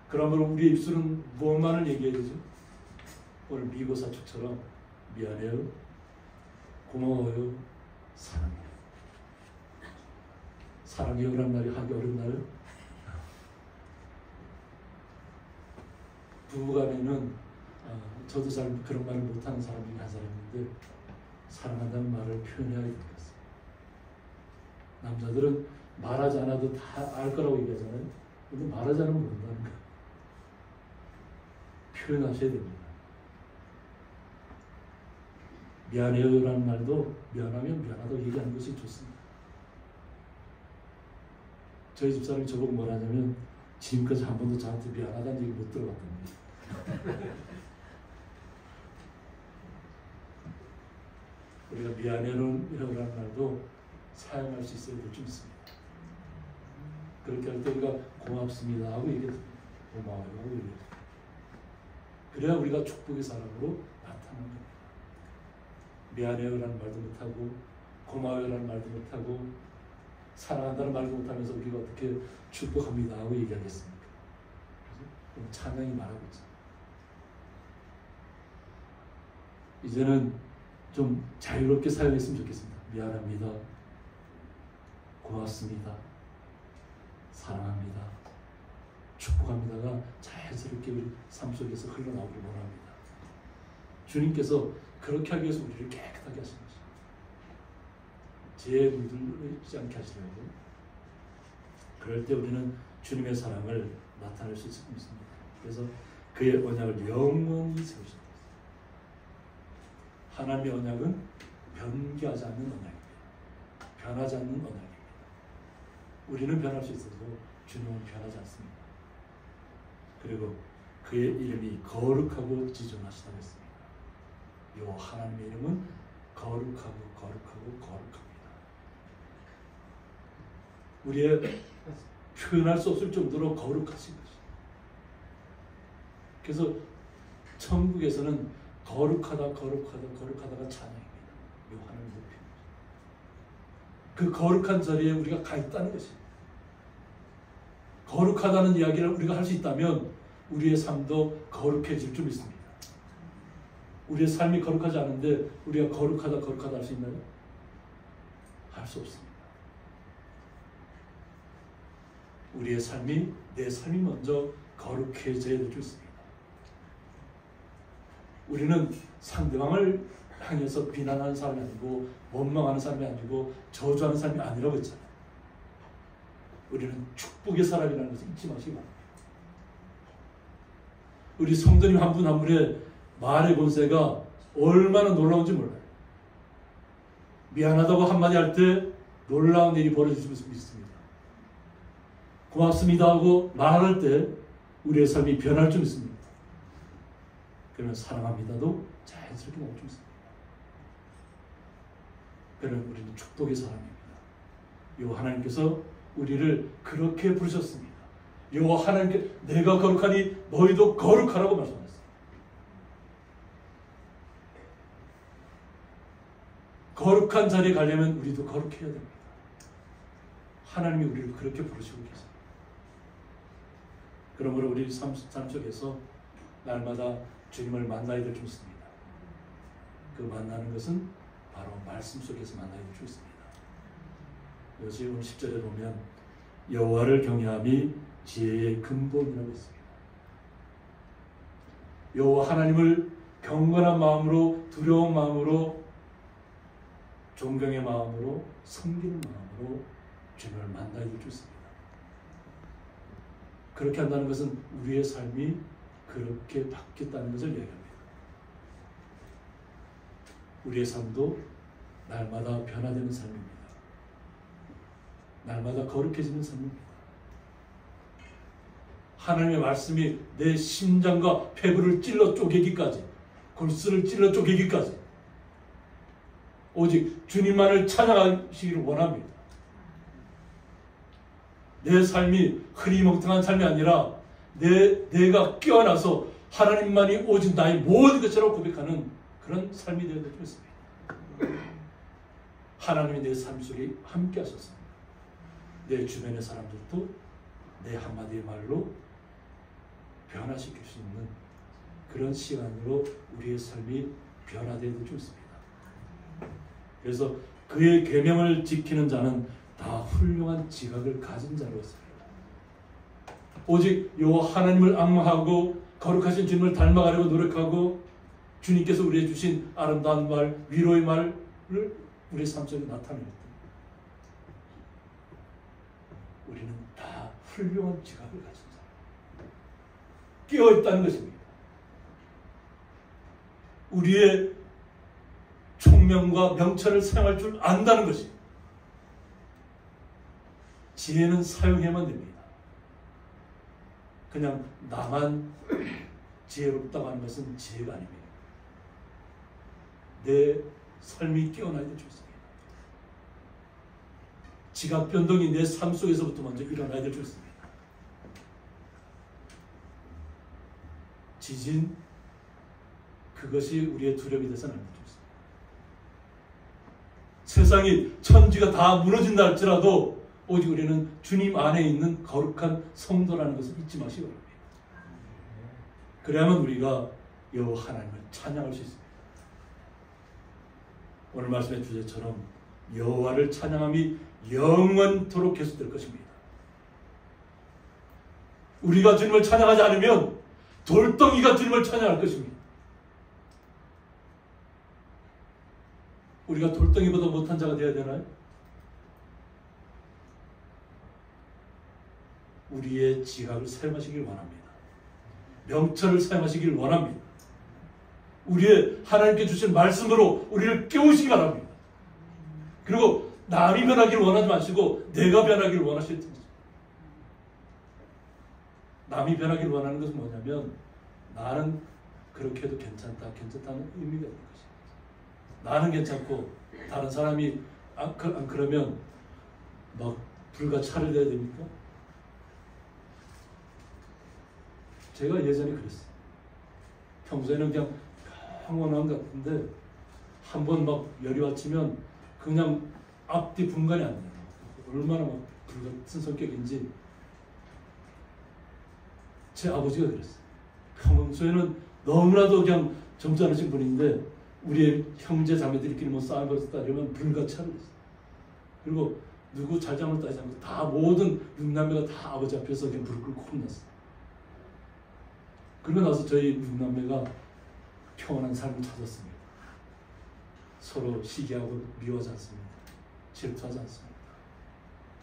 그러므로 우리의 입술은 무엇만을 얘기해야 되죠? 오늘 미고사축처럼 미안해요, 고마워요, 사랑해요. 사랑해요라는 말이 하기 어렵나요? 부부간에는 저도 잘 그런 말을 못하는 사람 중에 한 사람인데 사랑한다는 말을 표현해야 될 것 같습니다. 남자들은 말하지 않아도 다 알 거라고 얘기하잖아요. 근데 말하지 않으면 모른다는 거예요. 표현하셔야 됩니다. 미안해요라는 말도 미안하면 미안하다고 얘기하는 것이 좋습니다. 저희 집사람이 저보고 뭐라 하냐면 지금까지 한 번도 저한테 미안하다는 얘기 못 들어봤답니다. 우리가 미안해요라는 말도 사용할 수 있어야 될 줄 있습니다. 그렇게 할 때 우리가 고맙습니다 하고 얘기했습니다. 고마워요 하고 얘기했습니다. 그래야 우리가 축복의 사람으로 나타나는 겁니다. 미안해요라는 말도 못하고 고마워요라는 말도 못하고 사랑한다는 말도 못하면서 우리가 어떻게 축복합니다 하고 얘기하겠습니까? 그래서 찬양이 말하고 있습니다. 이제는 좀 자유롭게 사용했으면 좋겠습니다. 미안합니다. 고맙습니다. 사랑합니다. 축복합니다가 자연스럽게 우리 삶 속에서 흘러나오기를 원합니다. 주님께서 그렇게 하기 위해서 우리를 깨끗하게 하신 것입니다. 죄에 물들지 않게 하시려고. 그럴 때 우리는 주님의 사랑을 나타낼 수 있을 것입니다. 그래서 그의 언약을 영원히 세우십니다. 하나님의 언약은 변개하지 않는 언약입니다. 변하지 않는 언약입니다. 우리는 변할 수 있어도 주님은 변하지 않습니다. 그리고 그의 이름이 거룩하고 지존하시다고 했습니다. 이 하나님의 이름은 거룩하고 거룩하고 거룩합니다. 우리의 표현할 수 없을 정도로 거룩하신 것입니다. 그래서 천국에서는 거룩하다가 찬양입니다. 이 하나님 높입니다. 그 거룩한 자리에 우리가 가 있다는 것입니다. 거룩하다는 이야기를 우리가 할 수 있다면 우리의 삶도 거룩해질 줄 믿습니다. 우리의 삶이 거룩하지 않은데 우리가 거룩하다 할 수 있나요? 할 수 없습니다. 우리의 삶이, 내 삶이 먼저 거룩해져야 될 줄 믿습니다. 우리는 상대방을 향해서 비난하는 사람이 아니고 원망하는 사람이 아니고 저주하는 사람이 아니라고 했잖아요. 우리는 축복의 사람이라는 것을 잊지 마시기 바랍니다. 우리 성도님 한 분 한 분의 말의 본세가 얼마나 놀라운지 몰라요. 미안하다고 한마디 할 때 놀라운 일이 벌어질 수 있습니다. 고맙습니다 하고 말할 때 우리의 삶이 변할 줄 믿습니다. 그러면 사랑합니다도 자연스럽게 나올 줄 믿습니다. 그러면 우리는 축복의 사람입니다. 요 하나님께서 우리를 그렇게 부르셨습니다. 요 하나님께 내가 거룩하니 너희도 거룩하라고 말씀하셨습니다. 거룩한 자리에 가려면 우리도 거룩해야 됩니다. 하나님이 우리를 그렇게 부르시고 계십니다. 그러므로 우리 삶 속에서 날마다 주님을 만나야 될 줄 믿습니다. 그 만나는 것은 바로 말씀 속에서 만나야 될 줄 믿습니다. 이것이 오늘 10절에 보면 여호와를 경외함이 지혜의 근본이라고 했습니다. 여호와 하나님을 경건한 마음으로, 두려운 마음으로, 존경의 마음으로, 섬기는 마음으로 주님을 만나야 될 줄 믿습니다. 그렇게 한다는 것은 우리의 삶이 그렇게 바뀌었다는 것을 얘기합니다. 우리의 삶도 날마다 변화되는 삶입니다. 날마다 거룩해지는 삶입니다. 하나님의 말씀이 내 심장과 폐부를 찔러 쪼개기까지, 골수를 찔러 쪼개기까지 오직 주님만을 찬양하시기를 원합니다. 내 삶이 흐리멍텅한 삶이 아니라 내가 깨어나서 하나님만이 오직 나의 모든 것이라고 고백하는 그런 삶이 되어야 될 줄 믿습니다. 하나님이 내 삶 속에 함께 하셔서 내 주변의 사람들도 내 한마디의 말로 변화시킬 수 있는 그런 시간으로 우리의 삶이 변화되어야 될 줄 믿습니다. 그래서 그의 계명을 지키는 자는 다 훌륭한 지각을 가진 자로서 오직 여호와 하나님을 앙망하고 거룩하신 주님을 닮아가려고 노력하고 주님께서 우리에게 주신 아름다운 말, 위로의 말을 우리의 삶 속에 나타낼 때 우리는 다 훌륭한 지각을 가진 사람, 깨어있다는 것입니다. 우리의 총명과 명철을 사용할 줄 안다는 것입니다. 지혜는 사용해야만 됩니다. 그냥 나만 지혜롭다고 하는 것은 지혜가 아닙니다. 내 삶이 깨어나야 될 줄 믿습니다. 지각 변동이 내 삶 속에서부터 먼저 일어나야 될 줄 믿습니다. 지진, 그것이 우리의 두려움이 되서는 안 될 줄 믿습니다. 세상이 천지가 다 무너진다 할지라도 오직 우리는 주님 안에 있는 거룩한 성도라는 것을 잊지 마시기 바랍니다. 그래야만 우리가 여호와 하나님을 찬양할 수 있습니다. 오늘 말씀의 주제처럼 여호와를 찬양함이 영원토록 계속될 것입니다. 우리가 주님을 찬양하지 않으면 돌덩이가 주님을 찬양할 것입니다. 우리가 돌덩이보다 못한 자가 되어야 되나요? 우리의 지각을 사용하시길 원합니다. 명철을 사용하시길 원합니다. 우리의 하나님께 주신 말씀으로 우리를 깨우시기 바랍니다. 그리고 남이 변하기를 원하지 마시고 내가 변하기를 원하실 텐데, 남이 변하기를 원하는 것은 뭐냐면 나는 그렇게 해도 괜찮다는 의미가 있는 것입니다. 나는 괜찮고 다른 사람이 안 그러면 막 불과 차를 내야 됩니까? 제가 예전에 그랬어요. 평소에는 그냥 평온한 것 같은데 한 번 막 열이 왔으면 그냥 앞뒤 분간이 안 돼요. 얼마나 막 불같은 성격인지. 제 아버지가 그랬어요. 평소에는 너무나도 그냥 점잖으신 분인데 우리의 형제 자매들끼리 뭐 싸움 벌였다 이러면 불같이 하고 있어요. 그리고 누구 잘 잘못 따지지 않고 다 모든 6남매가 다 아버지 앞에서 그냥 불을 끄고 혼났어요. 그러고 나서 저희 6남매가 평온한 삶을 찾았습니다. 서로 시기하고 미워하지 않습니다. 질투하지 않습니다.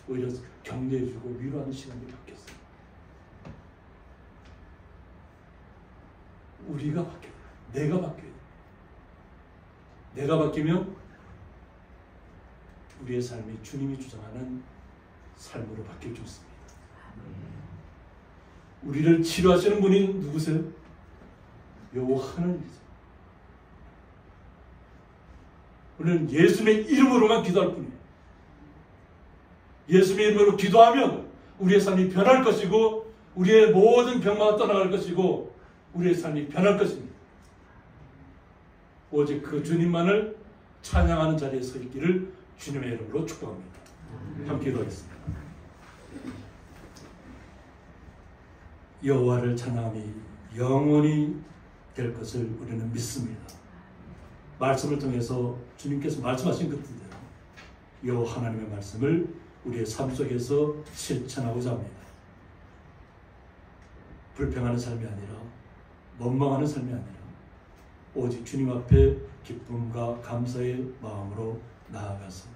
오히려 격려해주고 위로하는 시간이 바뀌었어요. 우리가 바뀌어야 돼요. 내가 바뀌어야 돼요. 내가 바뀌면 우리의 삶이 주님이 주장하는 삶으로 바뀔 수 있습니다. 우리를 치료하시는 분이 누구세요? 여호와 하나님이세요. 우리는 예수님의 이름으로만 기도할 뿐이에요. 예수님의 이름으로 기도하면 우리의 삶이 변할 것이고 우리의 모든 병마가 떠나갈 것이고 우리의 삶이 변할 것입니다. 오직 그 주님만을 찬양하는 자리에 서 있기를 주님의 이름으로 축복합니다. 함께 기도하겠습니다. 여호와를 찬양함이 영원히 될 것을 우리는 믿습니다. 말씀을 통해서 주님께서 말씀하신 그 뜻대로 여호와 하나님의 말씀을 우리의 삶 속에서 실천하고자 합니다. 불평하는 삶이 아니라 원망하는 삶이 아니라 오직 주님 앞에 기쁨과 감사의 마음으로 나아가서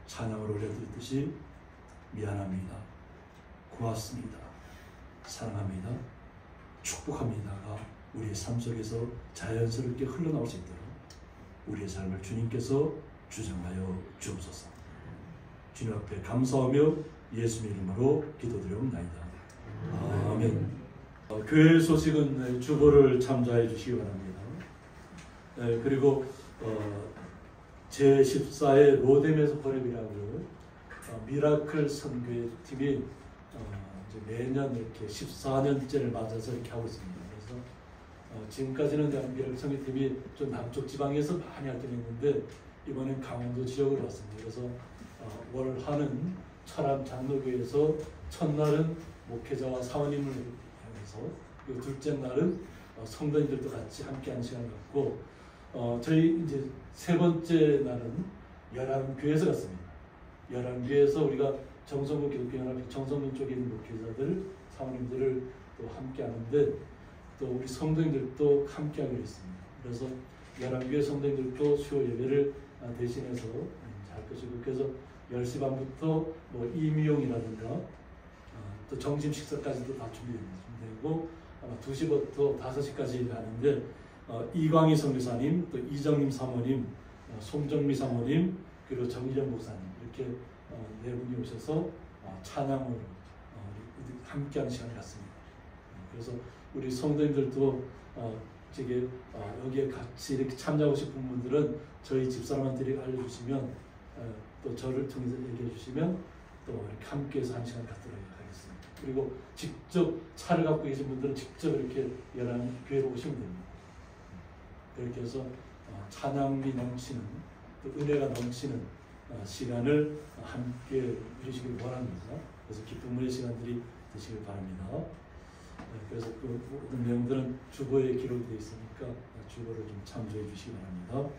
찬양을 올려드리듯이 미안합니다. 고맙습니다. 사랑합니다. 축복합니다가 우리의 삶 속에서 자연스럽게 흘러나올 수 있도록 우리의 삶을 주님께서 주장하여 주옵소서. 주님 앞에 감사하며 예수님 이름으로 기도드리옵나이다. 아멘. 교회 소식은 주보를 참조해 주시기 바랍니다. 그리고 제14회 로뎀에서 버랩이라고 미라클 선교회 팀이 이제 매년 이렇게 14년째를 맞아서 이렇게 하고 있습니다. 그래서 지금까지는 미라클 선교팀이 좀 남쪽 지방에서 많이 활동했는데 이번엔 강원도 지역으로 왔습니다. 그래서 월 하는 철암 장로교회에서 첫날은 목회자와 사원님을 향해서 그리고 둘째 날은 성도님들도 같이 함께하는 시간을 갖고 저희 이제 세 번째 날은 열암교회에서 갔습니다. 열암교회에서 우리가 정성군 기독교연합 정성군 쪽에 있는 목회자들, 사모님들을 또 함께하는데 또 우리 성도님들도 함께하기로 했습니다. 그래서 열암교회 성도님들도 수요 예배를 대신해서 할 것이고 그래서 10시 반부터 뭐 이미용이라든가 또 점심 식사까지도 다 준비되고 아마 2시부터 5시까지 하는데 이광희 선교사님, 또 이정림 사모님, 송정미 사모님, 그리고 정일영 목사님 이렇게 네 분이 오셔서 찬양을 함께하는 시간을 갖습니다. 그래서 우리 성도님들도 여기에 같이 이렇게 참여하고 싶은 분들은 저희 집사람한테 알려주시면 또 저를 통해서 얘기해 주시면 또 이렇게 함께해서 한 시간 갖도록 하겠습니다. 그리고 직접 차를 갖고 계신 분들은 직접 이렇게 열한 교회로 오시면 됩니다. 그렇게 해서 찬양이 넘치는 또 은혜가 넘치는 시간을 함께 누리시길 원합니다. 그래서 기쁨의 시간들이 되시길 바랍니다. 그래서 그 모든 내용들은 주보에 기록되어 있으니까 주보를 좀 참조해 주시기 바랍니다.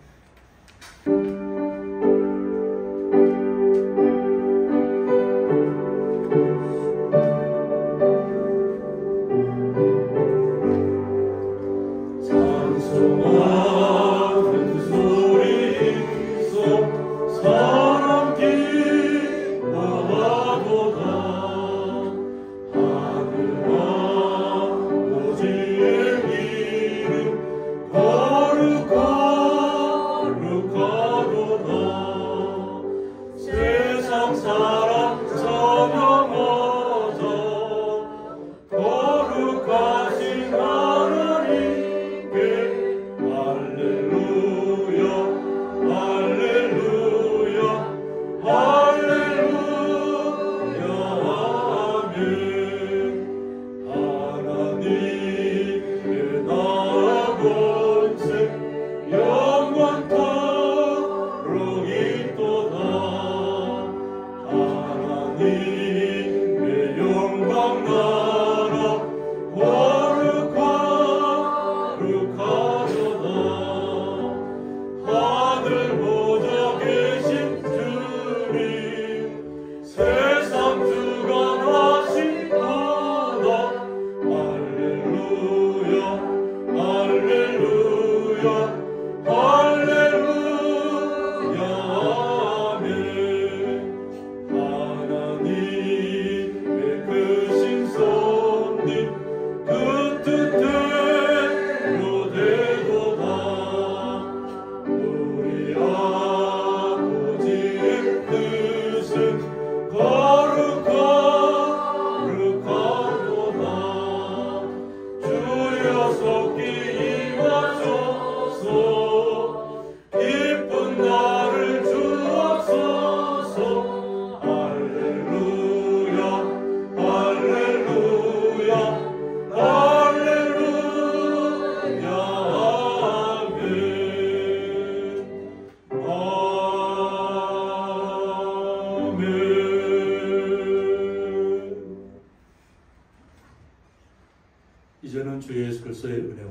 이제는 주 예수 그리스도의 은혜와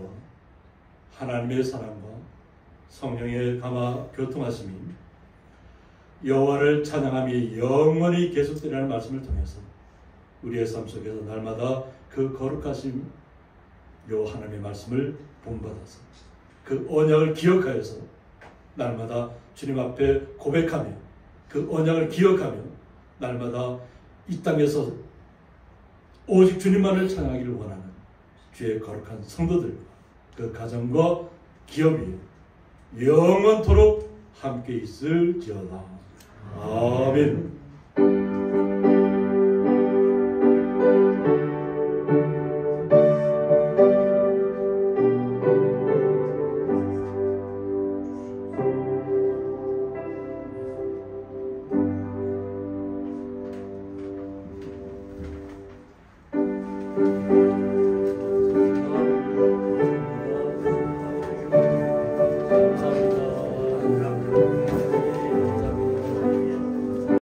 하나님의 사랑과 성령의 감화 교통하심이 여호와를 찬양함이 영원히 계속되라는 말씀을 통해서 우리의 삶 속에서 날마다 그 거룩하심 요 하나님의 말씀을 본받아서 그 언약을 기억하여서 날마다 주님 앞에 고백하며 그 언약을 기억하며 날마다 이 땅에서 오직 주님만을 찬양하기를 원하는 주의 거룩한 성도들과 그 가정과 기업이 영원토록 함께 있을지어다. 아멘.